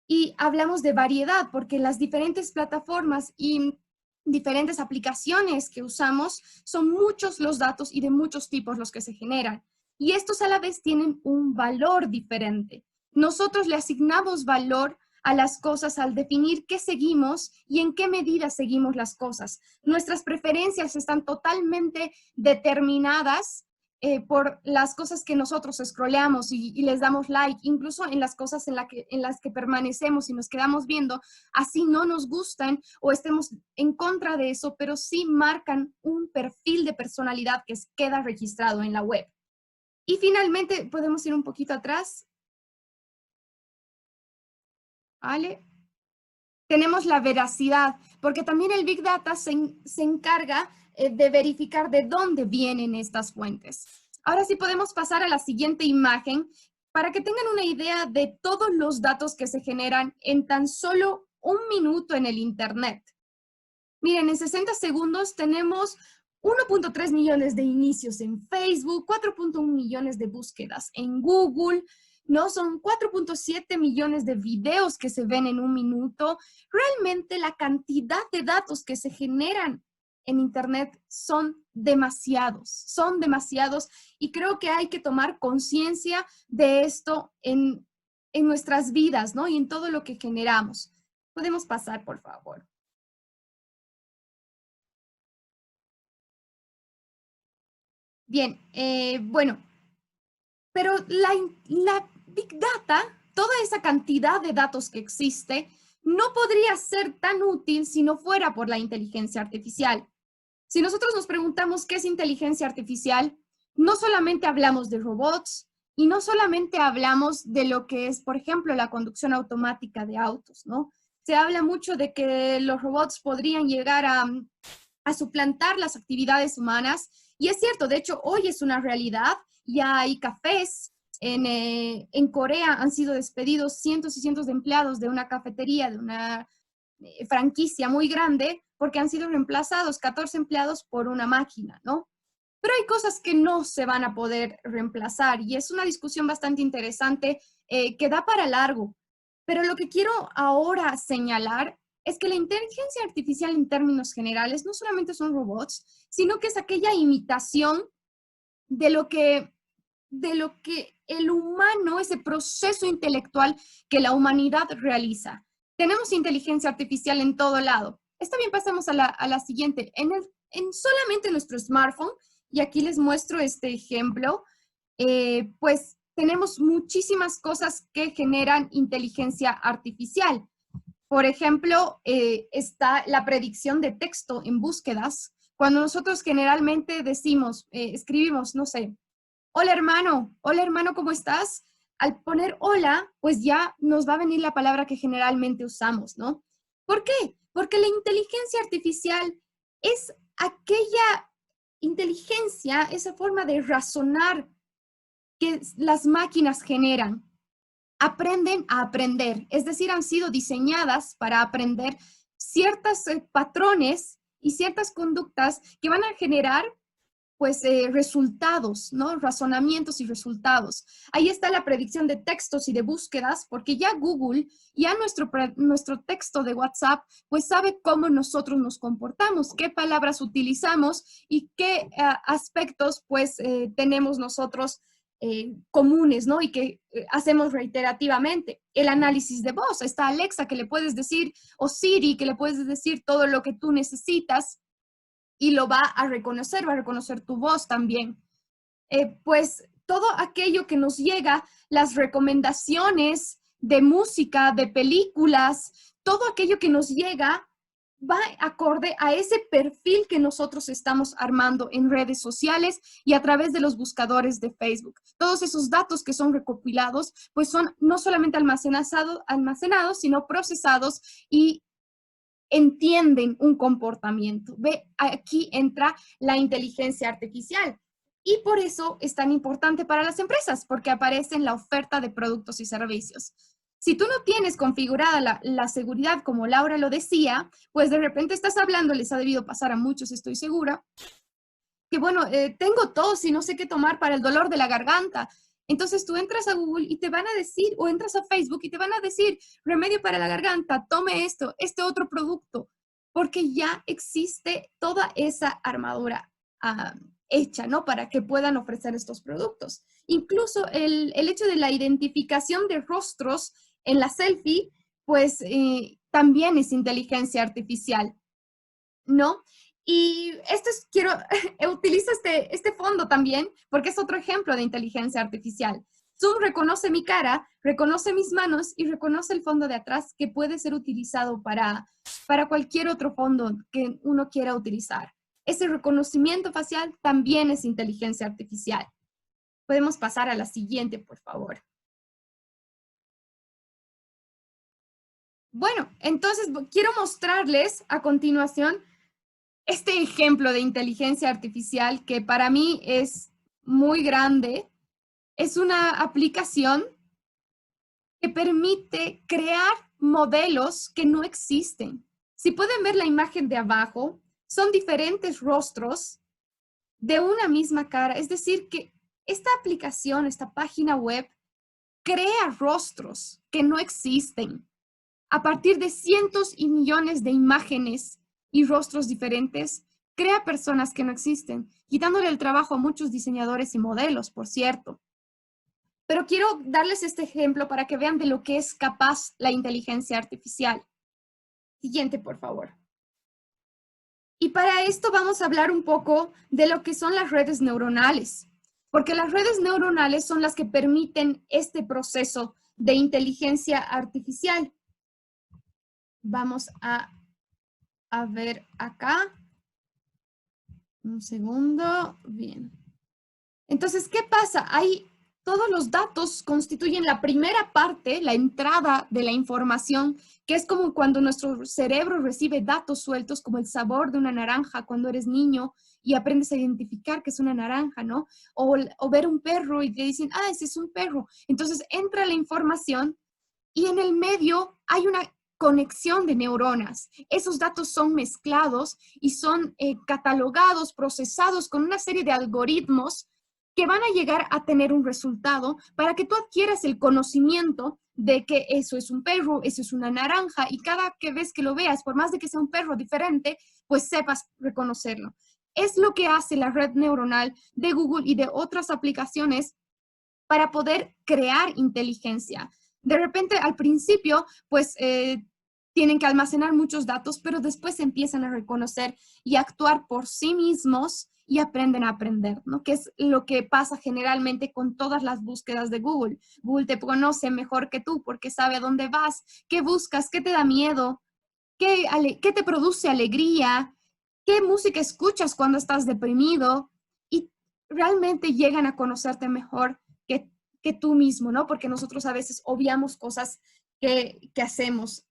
y hablamos de variedad porque las diferentes plataformas y diferentes aplicaciones que usamos son muchos los datos y de muchos tipos los que se generan. Y estos a la vez tienen un valor diferente. Nosotros le asignamos valor a las cosas al definir qué seguimos y en qué medida seguimos las cosas. Nuestras preferencias están totalmente determinadas por las cosas que nosotros scrolleamos y les damos like, incluso en las cosas en las que permanecemos y nos quedamos viendo, así no nos gustan o estemos en contra de eso, pero sí marcan un perfil de personalidad que queda registrado en la web. Y finalmente, podemos ir un poquito atrás. ¿Vale? Tenemos la veracidad, porque también el Big Data se encarga de verificar de dónde vienen estas fuentes. Ahora sí podemos pasar a la siguiente imagen para que tengan una idea de todos los datos que se generan en tan solo un minuto en el Internet. Miren, en 60 segundos tenemos 1.3 millones de inicios en Facebook, 4.1 millones de búsquedas en Google, ¿no? Son 4.7 millones de videos que se ven en un minuto. Realmente la cantidad de datos que se generan en Internet son demasiados y creo que hay que tomar conciencia de esto en nuestras vidas, ¿no? Y en todo lo que generamos. Podemos pasar, por favor. Bien, bueno, pero la Big Data, toda esa cantidad de datos que existe, no podría ser tan útil si no fuera por la inteligencia artificial. Si nosotros nos preguntamos qué es inteligencia artificial, no solamente hablamos de robots y no solamente hablamos de lo que es, por ejemplo, la conducción automática de autos, ¿no? Se habla mucho de que los robots podrían llegar a suplantar las actividades humanas y es cierto, de hecho, hoy es una realidad. Ya hay cafés. En Corea han sido despedidos cientos y cientos de empleados de una cafetería, de una franquicia muy grande, porque han sido reemplazados 14 empleados por una máquina, ¿no? Pero hay cosas que no se van a poder reemplazar y es una discusión bastante interesante que da para largo. Pero lo que quiero ahora señalar es que la inteligencia artificial en términos generales no solamente son robots, sino que es aquella imitación de lo que el humano, ese proceso intelectual que la humanidad realiza. Tenemos inteligencia artificial en todo lado. Está bien, pasemos a la siguiente. En solamente nuestro smartphone, y aquí les muestro este ejemplo, pues tenemos muchísimas cosas que generan inteligencia artificial. Por ejemplo, está la predicción de texto en búsquedas. Cuando nosotros generalmente decimos, escribimos, no sé, hola hermano, ¿cómo estás? Al poner hola, pues ya nos va a venir la palabra que generalmente usamos, ¿no? ¿Por qué? Porque la inteligencia artificial es aquella inteligencia, esa forma de razonar que las máquinas generan. Aprenden a aprender, es decir, han sido diseñadas para aprender ciertos patrones y ciertas conductas que van a generar pues resultados, ¿no? Razonamientos y resultados. Ahí está la predicción de textos y de búsquedas, porque ya Google, ya nuestro texto de WhatsApp, pues sabe cómo nosotros nos comportamos, qué palabras utilizamos y qué aspectos pues tenemos nosotros comunes, ¿no? Y que hacemos reiterativamente. El análisis de voz, está Alexa que le puedes decir, o Siri que le puedes decir todo lo que tú necesitas y lo va a reconocer tu voz también. Pues todo aquello que nos llega, las recomendaciones de música, de películas, todo aquello que nos llega va acorde a ese perfil que nosotros estamos armando en redes sociales y a través de los buscadores de Facebook. Todos esos datos que son recopilados, pues son no solamente almacenados, sino procesados y entienden un comportamiento. Ve, aquí entra la inteligencia artificial. Y por eso es tan importante para las empresas, porque aparece en la oferta de productos y servicios. Si tú no tienes configurada la seguridad, como Laura lo decía, pues de repente estás hablando, les ha debido pasar a muchos, estoy segura, que bueno, tengo tos y no sé qué tomar para el dolor de la garganta. Entonces tú entras a Google y te van a decir, o entras a Facebook y te van a decir, remedio para la garganta, tome esto, este otro producto, porque ya existe toda esa armadura hecha, ¿no? Para que puedan ofrecer estos productos. Incluso el hecho de la identificación de rostros en la selfie, pues también es inteligencia artificial, ¿no? Y utilizo este fondo también, porque es otro ejemplo de inteligencia artificial. Zoom reconoce mi cara, reconoce mis manos y reconoce el fondo de atrás que puede ser utilizado para cualquier otro fondo que uno quiera utilizar. Ese reconocimiento facial también es inteligencia artificial. Podemos pasar a la siguiente, por favor. Bueno, entonces quiero mostrarles a continuación este ejemplo de inteligencia artificial que para mí es muy grande. Es una aplicación que permite crear modelos que no existen. Si pueden ver la imagen de abajo, son diferentes rostros de una misma cara. Es decir, que esta aplicación, esta página web, crea rostros que no existen a partir de cientos y millones de imágenes y rostros diferentes. Crea personas que no existen, quitándole el trabajo a muchos diseñadores y modelos, por cierto. Pero quiero darles este ejemplo para que vean de lo que es capaz la inteligencia artificial. Siguiente, por favor. Y para esto vamos a hablar un poco de lo que son las redes neuronales, porque las redes neuronales son las que permiten este proceso de inteligencia artificial. Vamos a ver acá. Un segundo. Bien. Entonces, ¿qué pasa? Todos los datos constituyen la primera parte, la entrada de la información, que es como cuando nuestro cerebro recibe datos sueltos, como el sabor de una naranja cuando eres niño y aprendes a identificar que es una naranja, ¿no? O ver un perro y te dicen, ese es un perro. Entonces entra la información y en el medio hay una conexión de neuronas. Esos datos son mezclados y son catalogados, procesados con una serie de algoritmos que van a llegar a tener un resultado para que tú adquieras el conocimiento de que eso es un perro, eso es una naranja, y cada vez que lo veas, por más de que sea un perro diferente, pues sepas reconocerlo. Es lo que hace la red neuronal de Google y de otras aplicaciones para poder crear inteligencia. De repente, al principio, pues tienen que almacenar muchos datos, pero después empiezan a reconocer y actuar por sí mismos y aprenden a aprender, ¿no? Que es lo que pasa generalmente con todas las búsquedas de Google. Google te conoce mejor que tú porque sabe a dónde vas, qué buscas, qué te da miedo, qué te produce alegría, qué música escuchas cuando estás deprimido, y realmente llegan a conocerte mejor que tú mismo, ¿no? Porque nosotros a veces obviamos cosas que hacemos.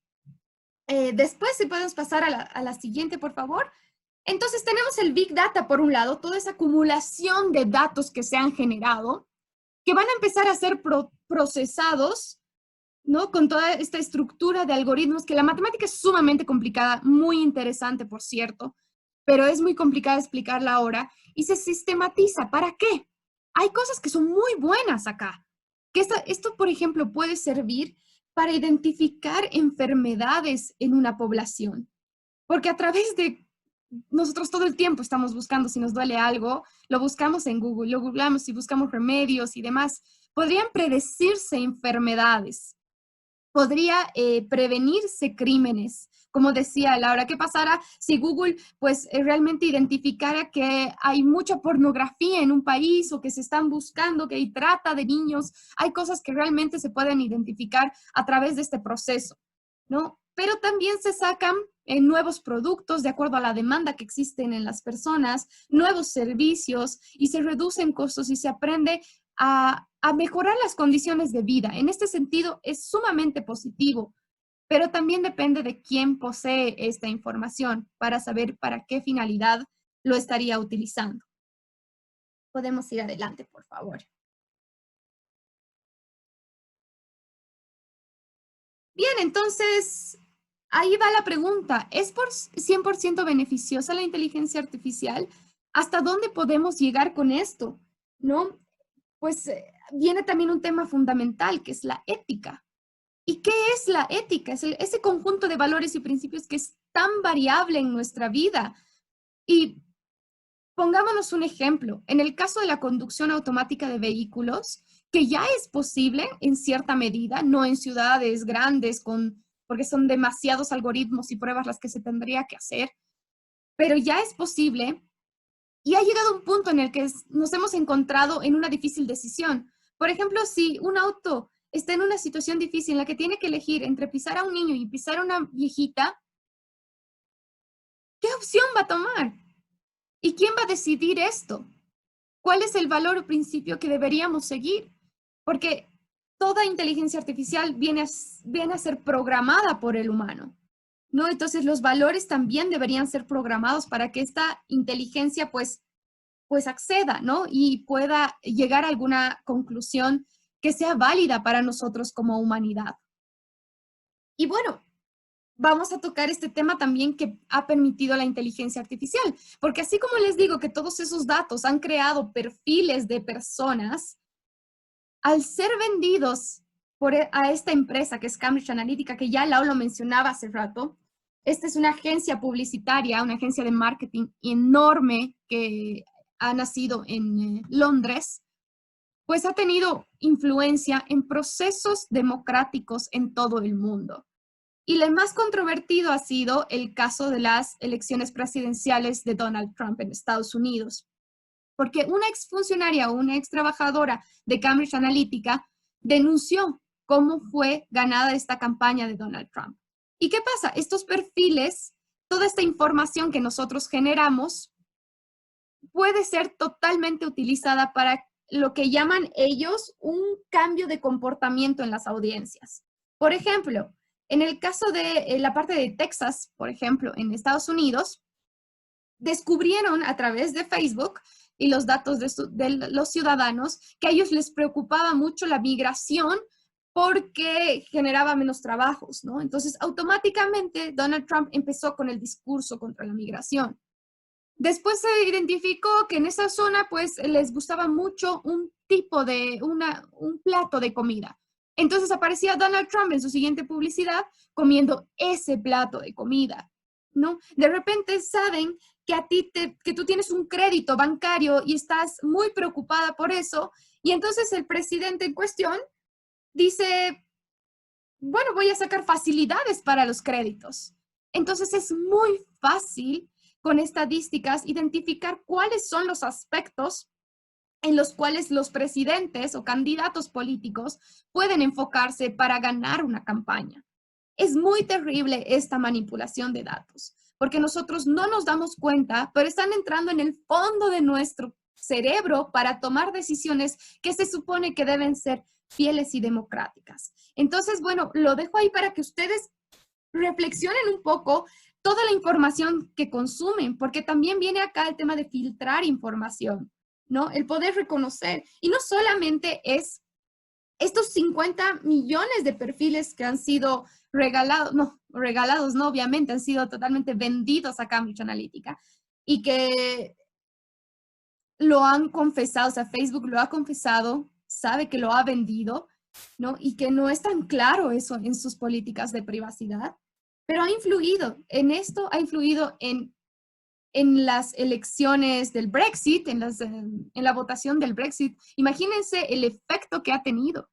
Después, si podemos pasar a la siguiente, por favor. Entonces tenemos el Big Data por un lado, toda esa acumulación de datos que se han generado, que van a empezar a ser procesados, ¿no? Con toda esta estructura de algoritmos, que la matemática es sumamente complicada, muy interesante, por cierto, pero es muy complicada explicarla ahora, y se sistematiza. ¿Para qué? Hay cosas que son muy buenas acá. Que esto, por ejemplo, puede servir para identificar enfermedades en una población, porque a través de nosotros todo el tiempo estamos buscando, si nos duele algo, lo buscamos en Google, lo googleamos y buscamos remedios y demás. Podrían predecirse enfermedades, podría prevenirse crímenes, como decía Laura, ¿qué pasará si Google pues realmente identificara que hay mucha pornografía en un país o que se están buscando, que hay trata de niños? Hay cosas que realmente se pueden identificar a través de este proceso, ¿no? Pero también se sacan nuevos productos de acuerdo a la demanda que existen en las personas, nuevos servicios y se reducen costos y se aprende a mejorar las condiciones de vida. En este sentido, es sumamente positivo, pero también depende de quién posee esta información para saber para qué finalidad lo estaría utilizando. Podemos ir adelante, por favor. Bien, entonces, ahí va la pregunta. ¿Es por 100% beneficiosa la inteligencia artificial? ¿Hasta dónde podemos llegar con esto? ¿No? Pues viene también un tema fundamental, que es la ética. ¿Y qué es la ética? Es ese conjunto de valores y principios que es tan variable en nuestra vida. Y pongámonos un ejemplo. En el caso de la conducción automática de vehículos, que ya es posible en cierta medida, no en ciudades grandes, porque son demasiados algoritmos y pruebas las que se tendría que hacer, pero ya es posible y ha llegado un punto en el que nos hemos encontrado en una difícil decisión. Por ejemplo, si un auto está en una situación difícil en la que tiene que elegir entre pisar a un niño y pisar a una viejita, ¿qué opción va a tomar? ¿Y quién va a decidir esto? ¿Cuál es el valor o principio que deberíamos seguir? Porque toda inteligencia artificial viene a ser programada por el humano, ¿no? Entonces los valores también deberían ser programados para que esta inteligencia pues acceda, ¿no? Y pueda llegar a alguna conclusión que sea válida para nosotros como humanidad. Y bueno, vamos a tocar este tema también que ha permitido la inteligencia artificial, porque así como les digo que todos esos datos han creado perfiles de personas, al ser vendidos a esta empresa que es Cambridge Analytica, que ya Lau lo mencionaba hace rato, esta es una agencia publicitaria, una agencia de marketing enorme que ha nacido en Londres, pues ha tenido influencia en procesos democráticos en todo el mundo. Y el más controvertido ha sido el caso de las elecciones presidenciales de Donald Trump en Estados Unidos, porque una exfuncionaria o una extrabajadora de Cambridge Analytica denunció cómo fue ganada esta campaña de Donald Trump. ¿Y qué pasa? Estos perfiles, toda esta información que nosotros generamos, puede ser totalmente utilizada para lo que llaman ellos un cambio de comportamiento en las audiencias. Por ejemplo, en el caso de la parte de Texas, por ejemplo, en Estados Unidos, descubrieron a través de Facebook y los datos de los ciudadanos que a ellos les preocupaba mucho la migración porque generaba menos trabajos, ¿no? Entonces, automáticamente Donald Trump empezó con el discurso contra la migración. Después se identificó que en esa zona, pues, les gustaba mucho un tipo de, un plato de comida. Entonces aparecía Donald Trump en su siguiente publicidad comiendo ese plato de comida, ¿no? De repente saben que tú tienes un crédito bancario y estás muy preocupada por eso, y entonces el presidente en cuestión dice, bueno, voy a sacar facilidades para los créditos. Entonces es muy fácil con estadísticas identificar cuáles son los aspectos en los cuales los presidentes o candidatos políticos pueden enfocarse para ganar una campaña. Es muy terrible esta manipulación de datos, porque nosotros no nos damos cuenta, pero están entrando en el fondo de nuestro cerebro para tomar decisiones que se supone que deben ser fieles y democráticas. Entonces, bueno, lo dejo ahí para que ustedes reflexionen un poco toda la información que consumen, porque también viene acá el tema de filtrar información, ¿no? El poder reconocer. Y no solamente es estos 50 millones de perfiles que han sido regalados, no, obviamente, han sido totalmente vendidos a Cambridge Analytica y que lo han confesado, o sea, Facebook lo ha confesado, sabe que lo ha vendido, ¿no? Y que no es tan claro eso en sus políticas de privacidad, pero ha influido en esto, ha influido en las elecciones del Brexit, en la votación del Brexit. Imagínense el efecto que ha tenido.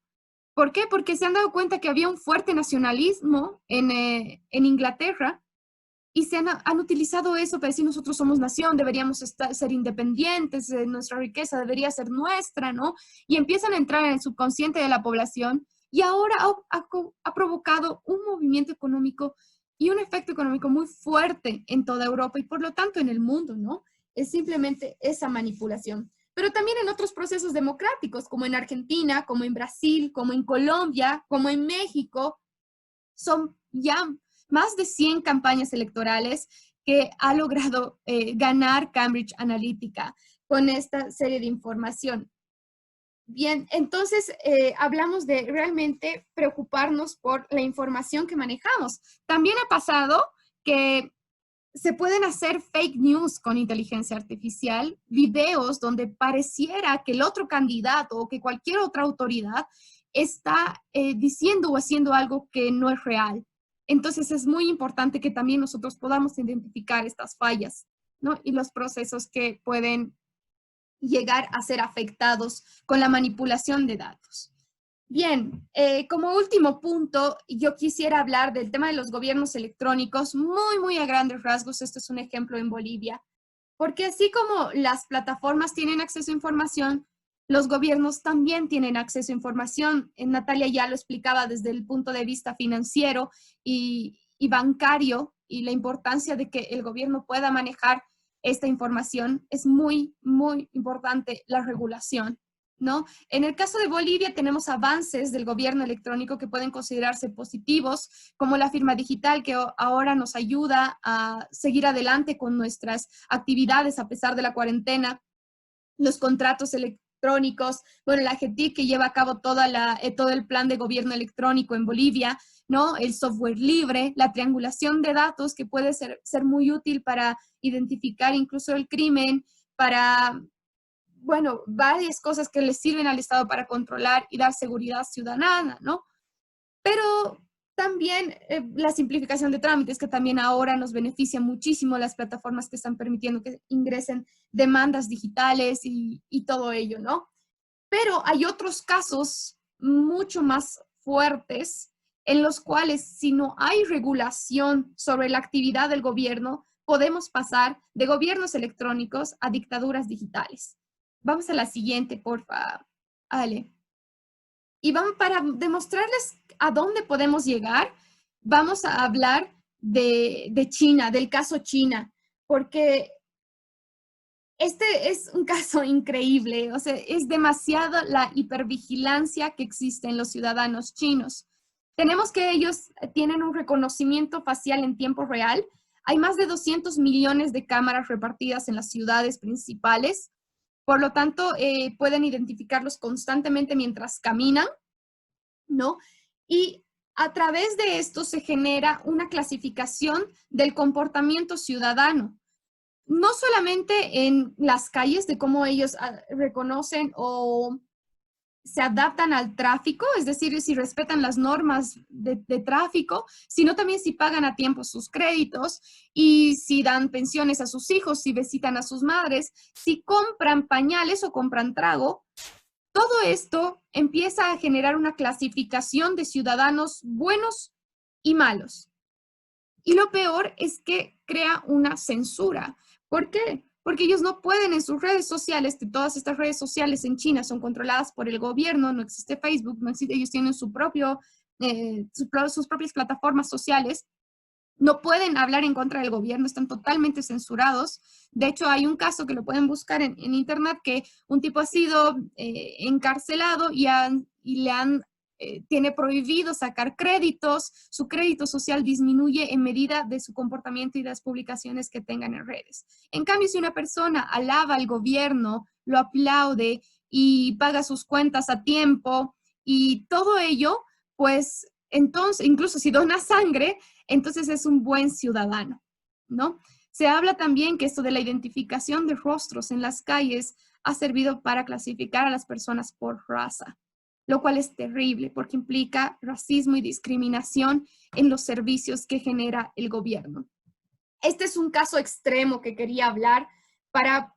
¿Por qué? Porque se han dado cuenta que había un fuerte nacionalismo en Inglaterra y han utilizado eso para decir nosotros somos nación, deberíamos ser independientes, nuestra riqueza debería ser nuestra, ¿no? Y empiezan a entrar en el subconsciente de la población y ahora ha provocado un movimiento económico y un efecto económico muy fuerte en toda Europa y por lo tanto en el mundo, ¿no? Es simplemente esa manipulación. Pero también en otros procesos democráticos, como en Argentina, como en Brasil, como en Colombia, como en México, son ya más de 100 campañas electorales que ha logrado ganar Cambridge Analytica con esta serie de información. Bien, entonces hablamos de realmente preocuparnos por la información que manejamos. También ha pasado que se pueden hacer fake news con inteligencia artificial, videos donde pareciera que el otro candidato o que cualquier otra autoridad está diciendo o haciendo algo que no es real. Entonces es muy importante que también nosotros podamos identificar estas fallas, ¿no? Y los procesos que pueden llegar a ser afectados con la manipulación de datos. Bien, como último punto, yo quisiera hablar del tema de los gobiernos electrónicos, muy a grandes rasgos. Este es un ejemplo en Bolivia, porque así como las plataformas tienen acceso a información, los gobiernos también tienen acceso a información. Natalia ya lo explicaba desde el punto de vista financiero y bancario, y la importancia de que el gobierno pueda manejar esta información. Es muy importante la regulación, ¿no? En el caso de Bolivia tenemos avances del gobierno electrónico que pueden considerarse positivos, como la firma digital que ahora nos ayuda a seguir adelante con nuestras actividades a pesar de la cuarentena, los contratos electrónicos, bueno, la AGETIC que lleva a cabo todo el plan de gobierno electrónico en Bolivia, ¿no? El software libre, la triangulación de datos que puede ser muy útil para identificar incluso el crimen, para, bueno, varias cosas que le sirven al Estado para controlar y dar seguridad ciudadana, ¿no? Pero también la simplificación de trámites, que también ahora nos beneficia muchísimo las plataformas que están permitiendo que ingresen demandas digitales y todo ello, ¿no? Pero hay otros casos mucho más fuertes en los cuales si no hay regulación sobre la actividad del gobierno, podemos pasar de gobiernos electrónicos a dictaduras digitales. Vamos a la siguiente, porfa, Ale. Y vamos, para demostrarles a dónde podemos llegar, vamos a hablar de China, del caso China, porque este es un caso increíble. O sea, es demasiado la hipervigilancia que existe en los ciudadanos chinos. Tenemos que ellos tienen un reconocimiento facial en tiempo real. Hay más de 200 millones de cámaras repartidas en las ciudades principales. Por lo tanto, pueden identificarlos constantemente mientras caminan, ¿no? Y a través de esto se genera una clasificación del comportamiento ciudadano. No solamente en las calles, de cómo ellos reconocen o se adaptan al tráfico, es decir, si respetan las normas de tráfico, sino también si pagan a tiempo sus créditos y si dan pensiones a sus hijos, si visitan a sus madres, si compran pañales o compran trago. Todo esto empieza a generar una clasificación de ciudadanos buenos y malos. Y lo peor es que crea una censura. ¿Por qué? Porque ellos no pueden en sus redes sociales, todas estas redes sociales en China son controladas por el gobierno, no existe Facebook, no existe, ellos tienen sus propias plataformas sociales, no pueden hablar en contra del gobierno, están totalmente censurados. De hecho, hay un caso que lo pueden buscar en internet, que un tipo ha sido encarcelado y tiene prohibido sacar créditos, su crédito social disminuye en medida de su comportamiento y de las publicaciones que tengan en redes. En cambio, si una persona alaba al gobierno, lo aplaude y paga sus cuentas a tiempo y todo ello, pues entonces, incluso si dona sangre, entonces es un buen ciudadano, ¿no? Se habla también que esto de la identificación de rostros en las calles ha servido para clasificar a las personas por raza, lo cual es terrible porque implica racismo y discriminación en los servicios que genera el gobierno. Este es un caso extremo que quería hablar para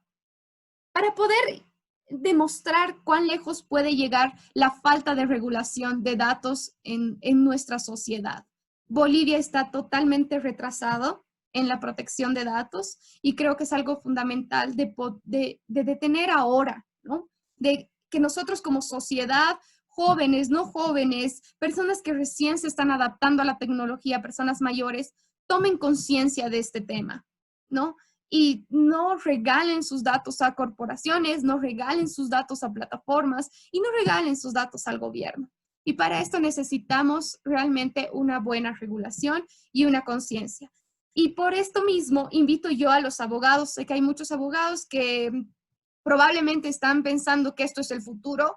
poder demostrar cuán lejos puede llegar la falta de regulación de datos en nuestra sociedad. Bolivia está totalmente retrasado en la protección de datos y creo que es algo fundamental de detener ahora, ¿no? De que nosotros como sociedad, jóvenes, no jóvenes, personas que recién se están adaptando a la tecnología, personas mayores, tomen conciencia de este tema, ¿no? Y no regalen sus datos a corporaciones, no regalen sus datos a plataformas y no regalen sus datos al gobierno. Y para esto necesitamos realmente una buena regulación y una conciencia. Y por esto mismo invito yo a los abogados, sé que hay muchos abogados que probablemente están pensando que esto es el futuro.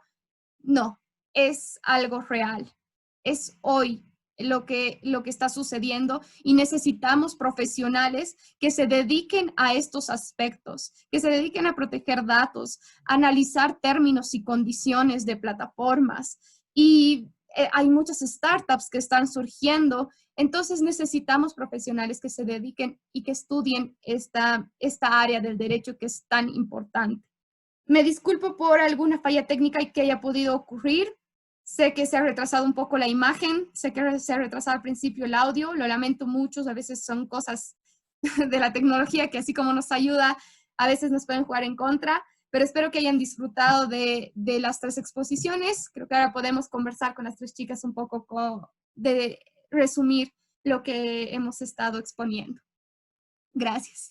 No, es algo real. Es hoy lo que está sucediendo y necesitamos profesionales que se dediquen a estos aspectos, que se dediquen a proteger datos, a analizar términos y condiciones de plataformas. Y hay muchas startups que están surgiendo, entonces necesitamos profesionales que se dediquen y que estudien esta área del derecho que es tan importante. Me disculpo por alguna falla técnica que haya podido ocurrir. Sé que se ha retrasado un poco la imagen, sé que se ha retrasado al principio el audio, lo lamento mucho, a veces son cosas de la tecnología que así como nos ayuda, a veces nos pueden jugar en contra, pero espero que hayan disfrutado de las 3 exposiciones. Creo que ahora podemos conversar con las 3 chicas un poco de resumir lo que hemos estado exponiendo. Gracias.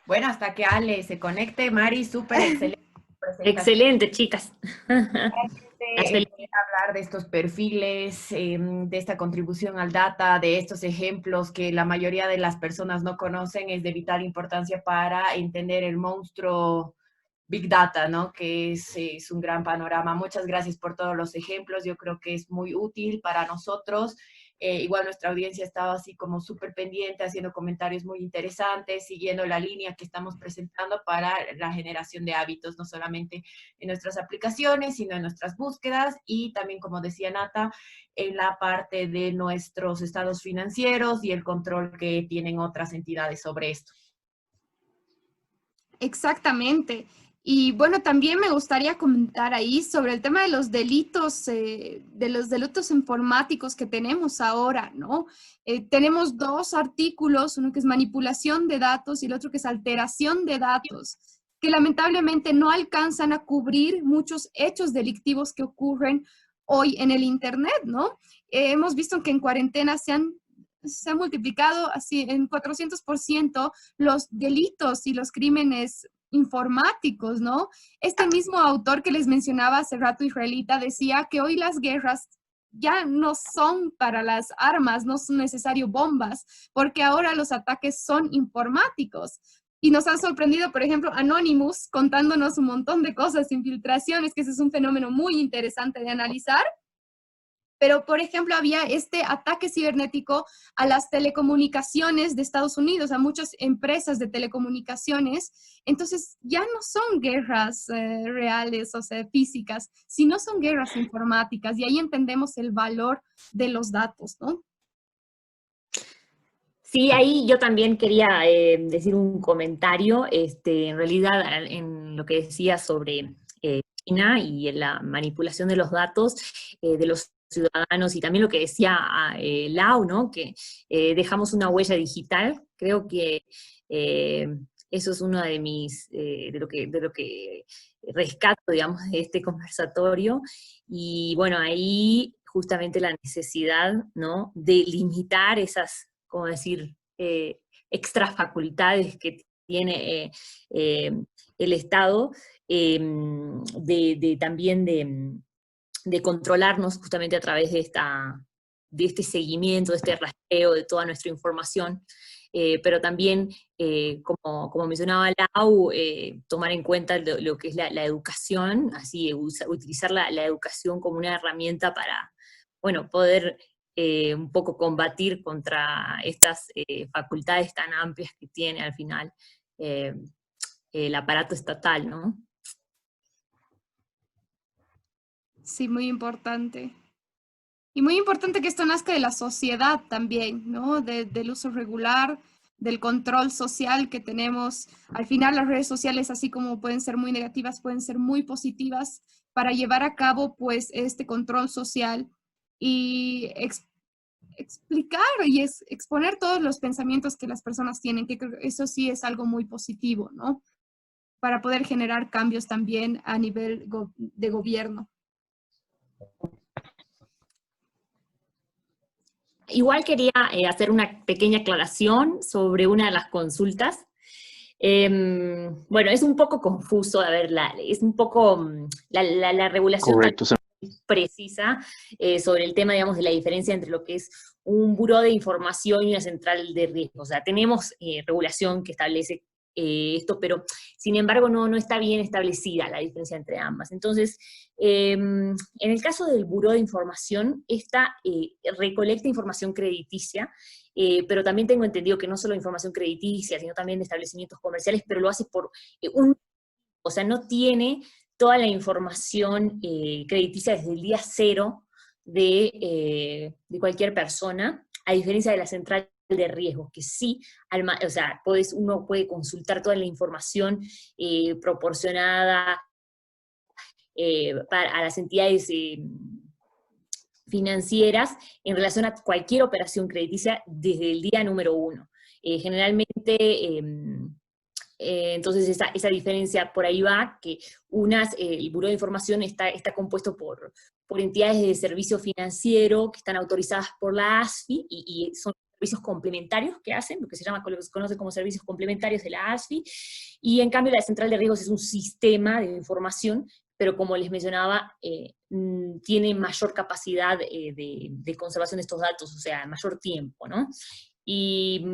Bueno, hasta que Ale se conecte, Mari, súper excelente presentación. Excelente, chicas. Hablar de estos perfiles, de esta contribución al data, de estos ejemplos que la mayoría de las personas no conocen, es de vital importancia para entender el monstruo Big Data, ¿no? Que es un gran panorama. Muchas gracias por todos los ejemplos. Yo creo que es muy útil para nosotros. Igual nuestra audiencia estaba así como súper pendiente, haciendo comentarios muy interesantes, siguiendo la línea que estamos presentando para la generación de hábitos, no solamente en nuestras aplicaciones, sino en nuestras búsquedas y también, como decía Nata, en la parte de nuestros estados financieros y el control que tienen otras entidades sobre esto. Exactamente. Y bueno, también me gustaría comentar ahí sobre el tema de los delitos informáticos que tenemos ahora, ¿no? Tenemos 2 artículos, uno que es manipulación de datos y el otro que es alteración de datos, que lamentablemente no alcanzan a cubrir muchos hechos delictivos que ocurren hoy en el Internet, ¿no? Hemos visto que en cuarentena se han multiplicado así en 400% los delitos y los crímenes informáticos, ¿no? Este mismo autor que les mencionaba hace rato, israelita, decía que hoy las guerras ya no son para las armas, no son necesarias bombas, porque ahora los ataques son informáticos. Y nos han sorprendido, por ejemplo, Anonymous contándonos un montón de cosas, infiltraciones, que ese es un fenómeno muy interesante de analizar. Pero, por ejemplo, había este ataque cibernético a las telecomunicaciones de Estados Unidos, a muchas empresas de telecomunicaciones. Entonces, ya no son guerras reales, o sea, físicas, sino son guerras informáticas. Y ahí entendemos el valor de los datos, ¿no? Sí, ahí yo también quería decir un comentario, en realidad en lo que decía sobre China y en la manipulación de los datos de los ciudadanos y también lo que decía Lau, ¿no? Que dejamos una huella digital. Creo que eso es uno de mis, de lo que rescato, digamos, de este conversatorio. Y bueno, ahí justamente la necesidad, ¿no? De limitar esas, como decir, extra facultades que tiene el Estado, también de controlarnos justamente a través de este seguimiento, de este rastreo de toda nuestra información, pero también, como mencionaba Lau, tomar en cuenta lo que es la educación, así, utilizar la educación como una herramienta para, bueno, poder un poco combatir contra estas facultades tan amplias que tiene al final el aparato estatal, ¿no? Sí, muy importante. Y muy importante que esto nazca de la sociedad también, ¿no? Del uso regular del control social que tenemos. Al final las redes sociales, así como pueden ser muy negativas, pueden ser muy positivas para llevar a cabo pues este control social y explicar y exponer todos los pensamientos que las personas tienen, que creo que eso sí es algo muy positivo, ¿no? Para poder generar cambios también a nivel de gobierno. Igual quería hacer una pequeña aclaración sobre una de las consultas. Bueno, es un poco confuso, a ver, es un poco, la regulación Correcto. precisa sobre el tema, digamos, de la diferencia entre lo que es un buró de información y una central de riesgo. O sea, tenemos regulación que establece esto, pero sin embargo no está bien establecida la diferencia entre ambas. Entonces, en el caso del buró de información, esta recolecta información crediticia, pero también tengo entendido que no solo información crediticia, sino también de establecimientos comerciales, pero lo hace por o sea, no tiene toda la información crediticia desde el día cero de cualquier persona, a diferencia de la central de riesgos, que sí, o sea, uno puede consultar toda la información proporcionada a las entidades financieras en relación a cualquier operación crediticia desde el día número 1. Generalmente, entonces esa diferencia por ahí va, que el Buró de Información está compuesto por entidades de servicio financiero que están autorizadas por la ASFI y son servicios complementarios que hacen, lo que se conoce como servicios complementarios de la ASFI, y en cambio la central de riesgos es un sistema de información, pero como les mencionaba, tiene mayor capacidad de conservación de estos datos, o sea, mayor tiempo, ¿no? Y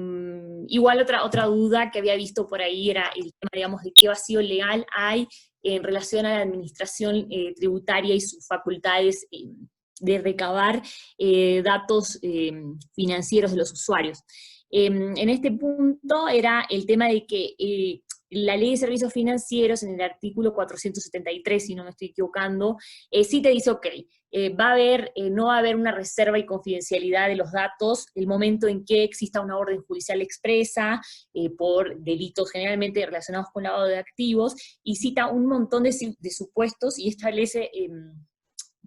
igual otra duda que había visto por ahí era el tema, digamos, de qué vacío legal hay en relación a la administración tributaria y sus facultades de recabar datos financieros de los usuarios. En este punto era el tema de que la Ley de Servicios Financieros, en el artículo 473, si no me estoy equivocando, sí te dice, ok, no va a haber una reserva y confidencialidad de los datos el momento en que exista una orden judicial expresa por delitos generalmente relacionados con lavado de activos, y cita un montón de supuestos y establece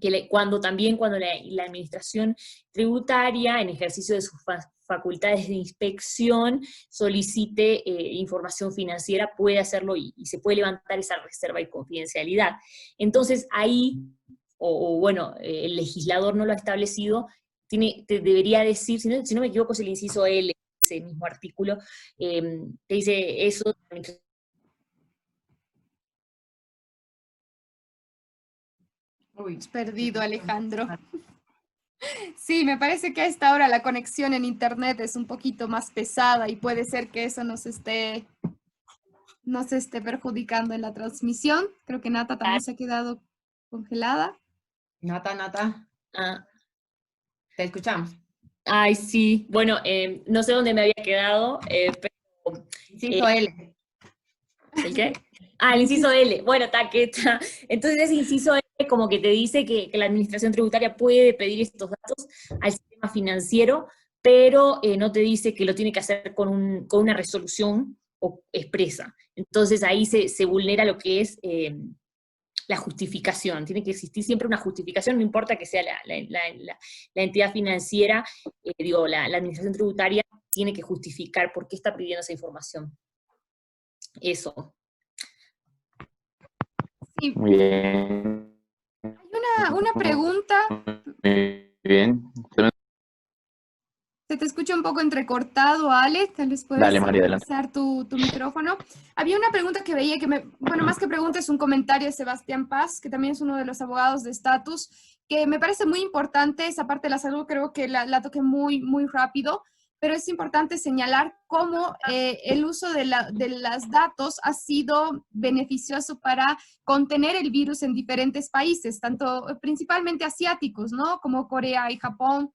que cuando la administración tributaria, en ejercicio de sus facultades de inspección, solicite información financiera, puede hacerlo y se puede levantar esa reserva y confidencialidad. Entonces ahí, bueno, el legislador no lo ha establecido, te debería decir, si no me equivoco es el inciso L, ese mismo artículo, que dice eso. Uy, perdido, Alejandro. Sí, me parece que a esta hora la conexión en internet es un poquito más pesada y puede ser que eso nos esté perjudicando en la transmisión. Creo que Nata también se ha quedado congelada. Nata. Ah. Te escuchamos. Ay, sí. Bueno, no sé dónde me había quedado, pero... Inciso L. ¿El qué? Ah, el inciso L. Bueno, taqueta. Entonces ese inciso L como que te dice que la administración tributaria puede pedir estos datos al sistema financiero, pero no te dice que lo tiene que hacer con una resolución expresa. Entonces ahí se vulnera lo que es la justificación. Tiene que existir siempre una justificación, no importa que sea la entidad financiera, la administración tributaria tiene que justificar por qué está pidiendo esa información. Eso. Sí. Muy bien. Hay una pregunta. Muy bien. Se te escucha un poco entrecortado, Ale. Tal vez puedes usar tu micrófono. Había una pregunta que veía bueno, más que pregunta es un comentario de Sebastián Paz, que también es uno de los abogados de Estatus, que me parece muy importante. Esa parte de la salud creo que la toqué muy, muy rápido, pero es importante señalar cómo el uso de los datos ha sido beneficioso para contener el virus en diferentes países, principalmente asiáticos, ¿no? Como Corea y Japón.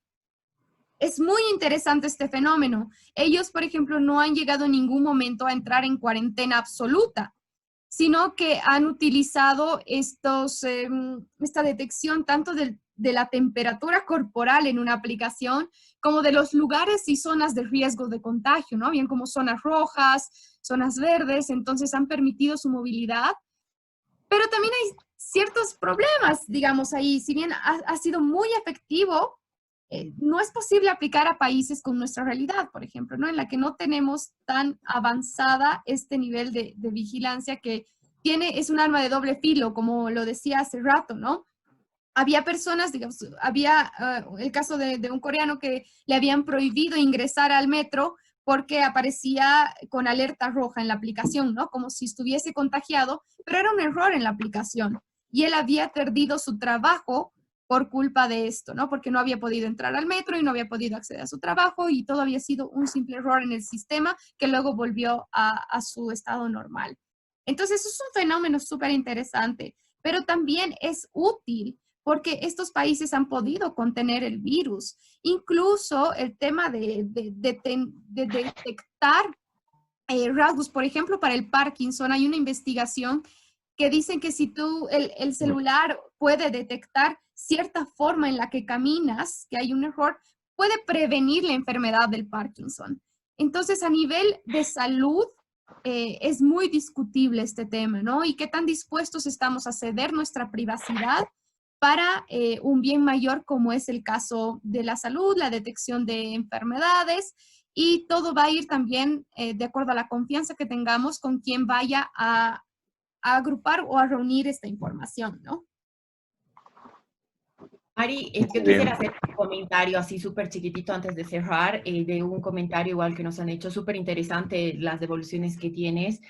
Es muy interesante este fenómeno. Ellos, por ejemplo, no han llegado en ningún momento a entrar en cuarentena absoluta. sino que han utilizado esta detección tanto de la temperatura corporal en una aplicación, como de los lugares y zonas de riesgo de contagio, ¿no? Bien como zonas rojas, zonas verdes, entonces han permitido su movilidad. Pero también hay ciertos problemas, digamos, ahí. Si bien ha sido muy efectivo, no es posible aplicar a países con nuestra realidad, por ejemplo, ¿no? En la que no tenemos tan avanzada este nivel de vigilancia que es un arma de doble filo, como lo decía hace rato, ¿no? Había personas, digamos, había el caso de un coreano que le habían prohibido ingresar al metro porque aparecía con alerta roja en la aplicación, ¿no? Como si estuviese contagiado, pero era un error en la aplicación. Y él había perdido su trabajo por culpa de esto, ¿no? Porque no había podido entrar al metro y no había podido acceder a su trabajo y todo había sido un simple error en el sistema que luego volvió a su estado normal. Entonces, eso es un fenómeno súper interesante, pero también es útil porque estos países han podido contener el virus. Incluso el tema de detectar rasgos, por ejemplo, para el Parkinson, hay una investigación que dicen que si el celular puede detectar cierta forma en la que caminas, que hay un error, puede prevenir la enfermedad del Parkinson. Entonces, a nivel de salud, es muy discutible este tema, ¿no? Y qué tan dispuestos estamos a ceder nuestra privacidad para un bien mayor como es el caso de la salud, la detección de enfermedades, y todo va a ir también de acuerdo a la confianza que tengamos con quien vaya a agrupar o a reunir esta información, ¿no? Mari, yo quisiera hacer un comentario así súper chiquitito antes de cerrar, de un comentario igual que nos han hecho, súper interesante las devoluciones que tienes,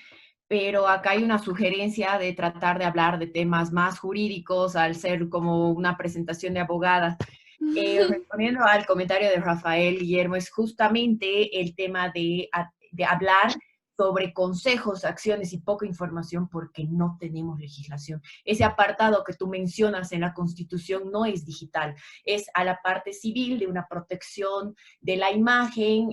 pero acá hay una sugerencia de tratar de hablar de temas más jurídicos al ser como una presentación de abogadas. Respondiendo al comentario de Rafael Guillermo, es justamente el tema de hablar sobre consejos, acciones y poca información porque no tenemos legislación. Ese apartado que tú mencionas en la Constitución no es digital, es a la parte civil de una protección de la imagen,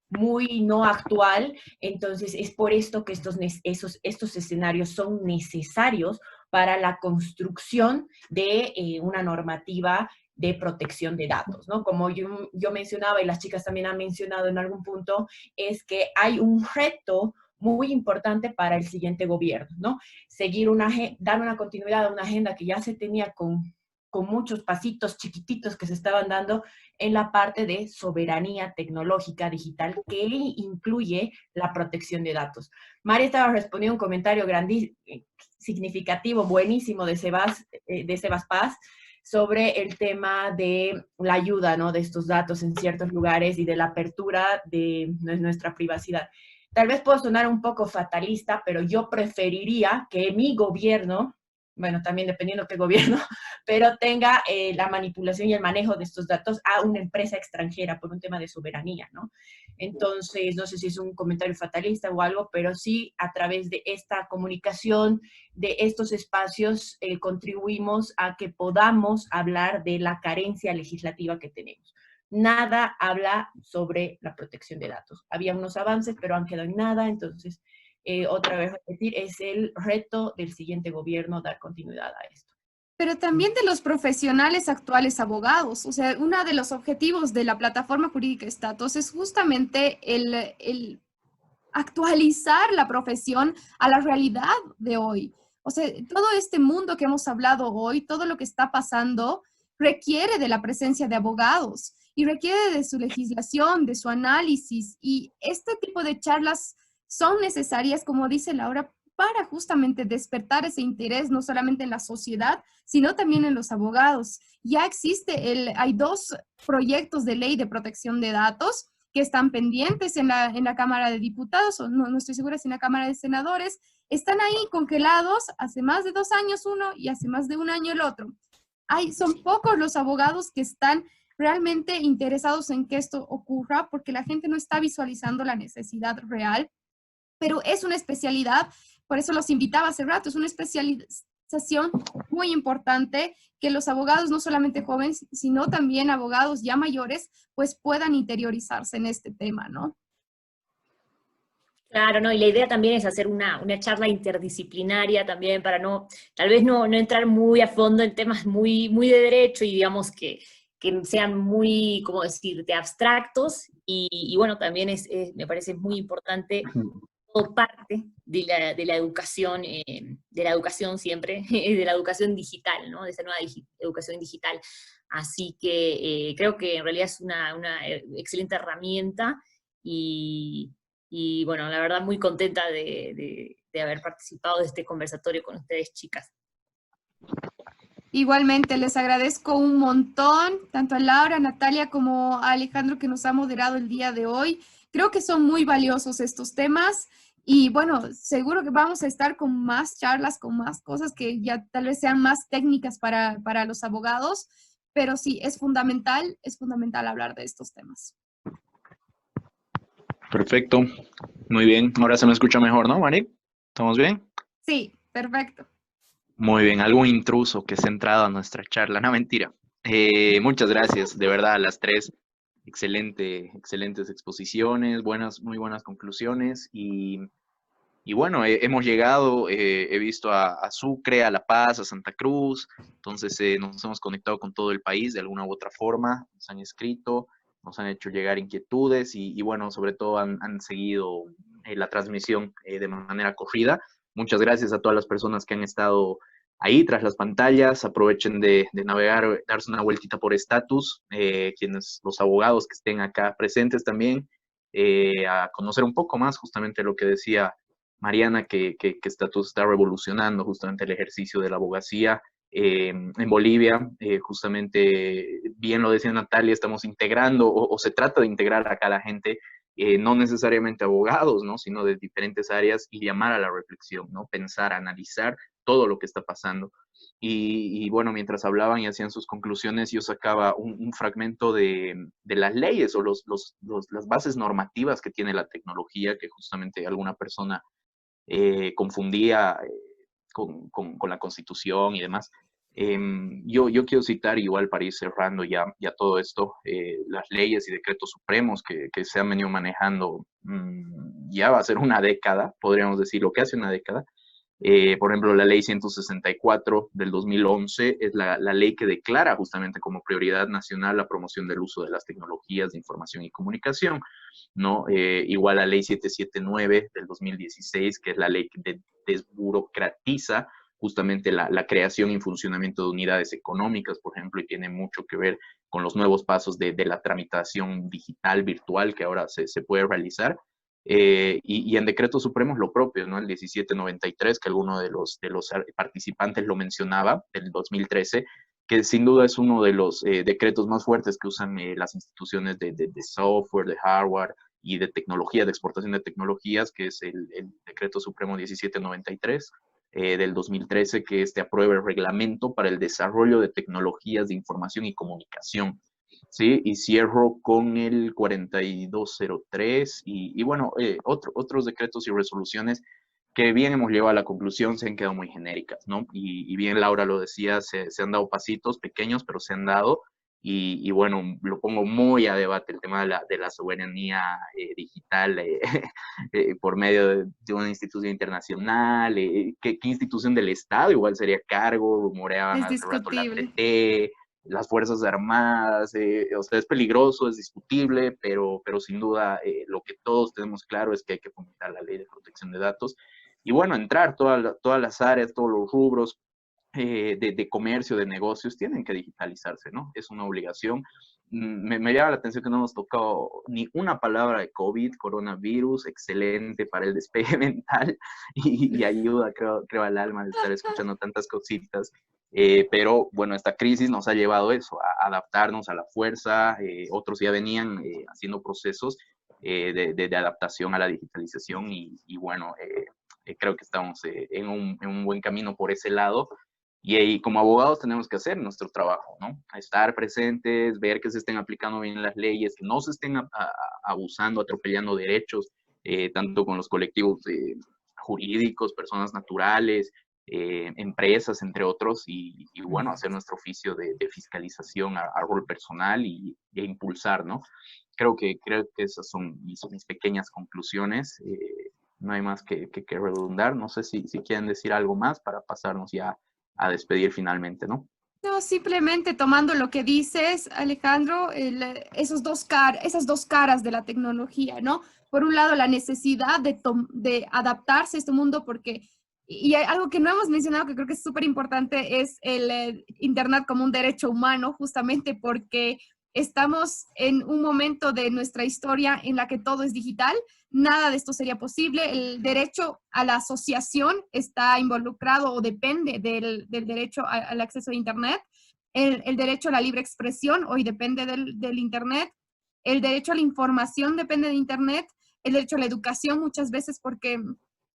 muy no actual. Entonces es por esto que estos escenarios son necesarios para la construcción de una normativa de protección de datos, ¿no? Como yo mencionaba y las chicas también han mencionado en algún punto, es que hay un reto muy importante para el siguiente gobierno, ¿no? Dar una continuidad a una agenda que ya se tenía con muchos pasitos chiquititos que se estaban dando en la parte de soberanía tecnológica digital que incluye la protección de datos. María estaba respondiendo un comentario significativo, buenísimo de Sebas Paz, sobre el tema de la ayuda, ¿no? De estos datos en ciertos lugares y de la apertura de nuestra privacidad. Tal vez puedo sonar un poco fatalista, pero yo preferiría que mi gobierno, bueno, también dependiendo qué gobierno, pero tenga la manipulación y el manejo de estos datos a una empresa extranjera por un tema de soberanía, ¿no? Entonces, no sé si es un comentario fatalista o algo, pero sí a través de esta comunicación, de estos espacios, contribuimos a que podamos hablar de la carencia legislativa que tenemos. Nada habla sobre la protección de datos. Había unos avances, pero han quedado en nada, entonces otra vez repetir, es el reto del siguiente gobierno dar continuidad a esto. Pero también de los profesionales actuales abogados. O sea, uno de los objetivos de la plataforma jurídica Status es justamente el actualizar la profesión a la realidad de hoy. O sea, todo este mundo que hemos hablado hoy, todo lo que está pasando, requiere de la presencia de abogados y requiere de su legislación, de su análisis. Y este tipo de charlas son necesarias, como dice Laura, para justamente despertar ese interés, no solamente en la sociedad, sino también en los abogados. Ya hay 2 proyectos de ley de protección de datos que están pendientes en la Cámara de Diputados, o no estoy segura si en la Cámara de Senadores, están ahí congelados hace más de 2 años uno y hace más de 1 año el otro. Son pocos los abogados que están realmente interesados en que esto ocurra porque la gente no está visualizando la necesidad real, pero es una especialidad, por eso los invitaba hace rato, es una especialización muy importante que los abogados, no solamente jóvenes, sino también abogados ya mayores, pues puedan interiorizarse en este tema, ¿no? Claro, ¿no? Y la idea también es hacer una charla interdisciplinaria también para tal vez no entrar muy a fondo en temas muy de derecho y digamos que sean muy, ¿cómo decirte?, abstractos. Y bueno, también me parece muy importante todo parte de la educación, siempre, de la educación digital, ¿no? De esa nueva educación digital. Así que creo que en realidad es una excelente herramienta y bueno, la verdad muy contenta de haber participado de este conversatorio con ustedes, chicas. Igualmente, les agradezco un montón, tanto a Laura, a Natalia, como a Alejandro que nos ha moderado el día de hoy. Creo que son muy valiosos estos temas y bueno, seguro que vamos a estar con más charlas, con más cosas que ya tal vez sean más técnicas para los abogados, pero sí, es fundamental hablar de estos temas. Perfecto, muy bien. Ahora se me escucha mejor, ¿no, Mari? ¿Estamos bien? Sí, perfecto. Muy bien, algún intruso que se ha entrado a nuestra charla, no mentira. Muchas gracias, de verdad, a las tres. Excelentes exposiciones, muy buenas conclusiones y bueno, hemos llegado, he visto a Sucre, a La Paz, a Santa Cruz, entonces nos hemos conectado con todo el país de alguna u otra forma, nos han escrito, nos han hecho llegar inquietudes y bueno, sobre todo han seguido la transmisión de manera corrida. Muchas gracias a todas las personas que han estado ahí tras las pantallas. Aprovechen de navegar, darse una vueltita por Status, los abogados que estén acá presentes también, a conocer un poco más justamente lo que decía Mariana, que Status está revolucionando justamente el ejercicio de la abogacía en Bolivia. Justamente, bien lo decía Natalia, estamos integrando o se trata de integrar acá a la gente, no necesariamente abogados, ¿no? Sino de diferentes áreas y llamar a la reflexión, ¿no? Pensar, analizar todo lo que está pasando. Y bueno, mientras hablaban y hacían sus conclusiones, yo sacaba un fragmento de las leyes o las bases normativas que tiene la tecnología, que justamente alguna persona confundía con la Constitución y demás. Yo quiero citar, igual para ir cerrando ya todo esto, las leyes y decretos supremos que se han venido manejando ya va a ser una década, podríamos decir, lo que hace una década. Por ejemplo, la ley 164 del 2011 es la ley que declara justamente como prioridad nacional la promoción del uso de las tecnologías de información y comunicación, ¿no? Igual la ley 779 del 2016, que es la ley que desburocratiza justamente la creación y funcionamiento de unidades económicas, por ejemplo, y tiene mucho que ver con los nuevos pasos de la tramitación digital, virtual, que ahora se puede realizar. Y en decretos supremos lo propio, ¿no? El 1793, que alguno de los participantes lo mencionaba, del 2013, que sin duda es uno de los decretos más fuertes que usan las instituciones de software, de hardware y de tecnología, de exportación de tecnologías, que es el decreto supremo 1793 del 2013, que aprueba el reglamento para el desarrollo de tecnologías de información y comunicación. Sí, y cierro con el 4203 y bueno, otros decretos y resoluciones que bien hemos llegado a la conclusión se han quedado muy genéricas, ¿no? Y bien Laura lo decía, se han dado pasitos pequeños, pero se han dado. Y bueno, lo pongo muy a debate el tema de la soberanía digital por medio de una institución internacional. ¿Qué institución del Estado igual sería cargo? Rumoreaban Es hace rato la discutible. ATT, las Fuerzas Armadas, o sea, es peligroso, es discutible, pero sin duda lo que todos tenemos claro es que hay que fomentar la ley de protección de datos y bueno, entrar todas las áreas, todos los rubros de comercio, de negocios, tienen que digitalizarse, ¿no? Es una obligación. Me llama la atención que no hemos tocado ni una palabra de COVID, coronavirus, excelente para el despegue mental y ayuda, creo, al alma de estar escuchando tantas cositas. Pero bueno, esta crisis nos ha llevado eso, a adaptarnos a la fuerza. Otros ya venían haciendo procesos de adaptación a la digitalización y bueno, creo que estamos en un buen camino por ese lado. Y como abogados tenemos que hacer nuestro trabajo, ¿no? Estar presentes, ver que se estén aplicando bien las leyes, que no se estén abusando, atropellando derechos, tanto con los colectivos jurídicos, personas naturales, empresas, entre otros, y bueno, hacer nuestro oficio de fiscalización a rol personal e impulsar, ¿no? Creo que esas son mis pequeñas conclusiones. no hay más que redundar. No sé si quieren decir algo más para pasarnos ya a despedir finalmente, ¿no? No, simplemente tomando lo que dices, Alejandro, esas dos caras de la tecnología, ¿no? Por un lado, la necesidad de adaptarse a este mundo, porque, y hay algo que no hemos mencionado que creo que es súper importante, es el Internet como un derecho humano, justamente porque estamos en un momento de nuestra historia en la que todo es digital. Nada de esto sería posible. El derecho a la asociación está involucrado o depende del derecho al acceso a Internet. El derecho a la libre expresión hoy depende del Internet. El derecho a la información depende de Internet. El derecho a la educación muchas veces, porque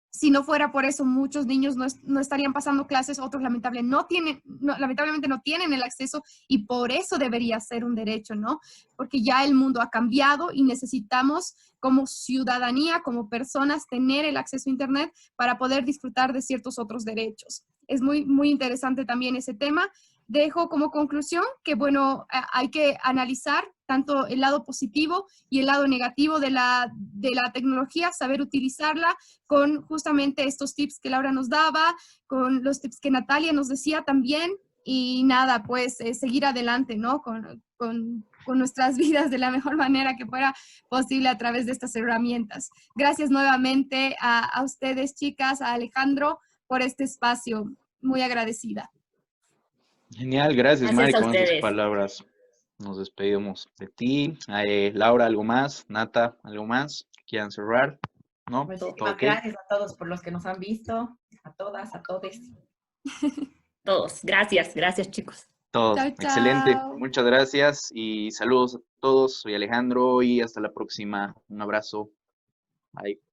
si no fuera por eso, muchos niños no estarían pasando clases, otros lamentablemente no tienen el acceso, y por eso debería ser un derecho, ¿no? Porque ya el mundo ha cambiado y necesitamos como ciudadanía, como personas, tener el acceso a Internet para poder disfrutar de ciertos otros derechos. Es muy, muy interesante también ese tema. Dejo como conclusión que, bueno, hay que analizar tanto el lado positivo y el lado negativo de la tecnología, saber utilizarla con justamente estos tips que Laura nos daba, con los tips que Natalia nos decía también, y nada, pues seguir adelante, ¿no? Con nuestras vidas de la mejor manera que fuera posible a través de estas herramientas. Gracias nuevamente a ustedes, chicas, a Alejandro, por este espacio. Muy agradecida. Genial, gracias, Mari, Gracias a con esas ustedes. palabras nos despedimos de ti. Laura, ¿algo más? Nata, ¿algo más? ¿Quieran cerrar? ¿No? Muchísimas ¿Todo ok? gracias a todos por los que nos han visto, a todas, a todos. Todos. Gracias chicos. Todos, Chao, excelente. chao. Muchas gracias y saludos a todos. Soy Alejandro y hasta la próxima. Un abrazo. Bye.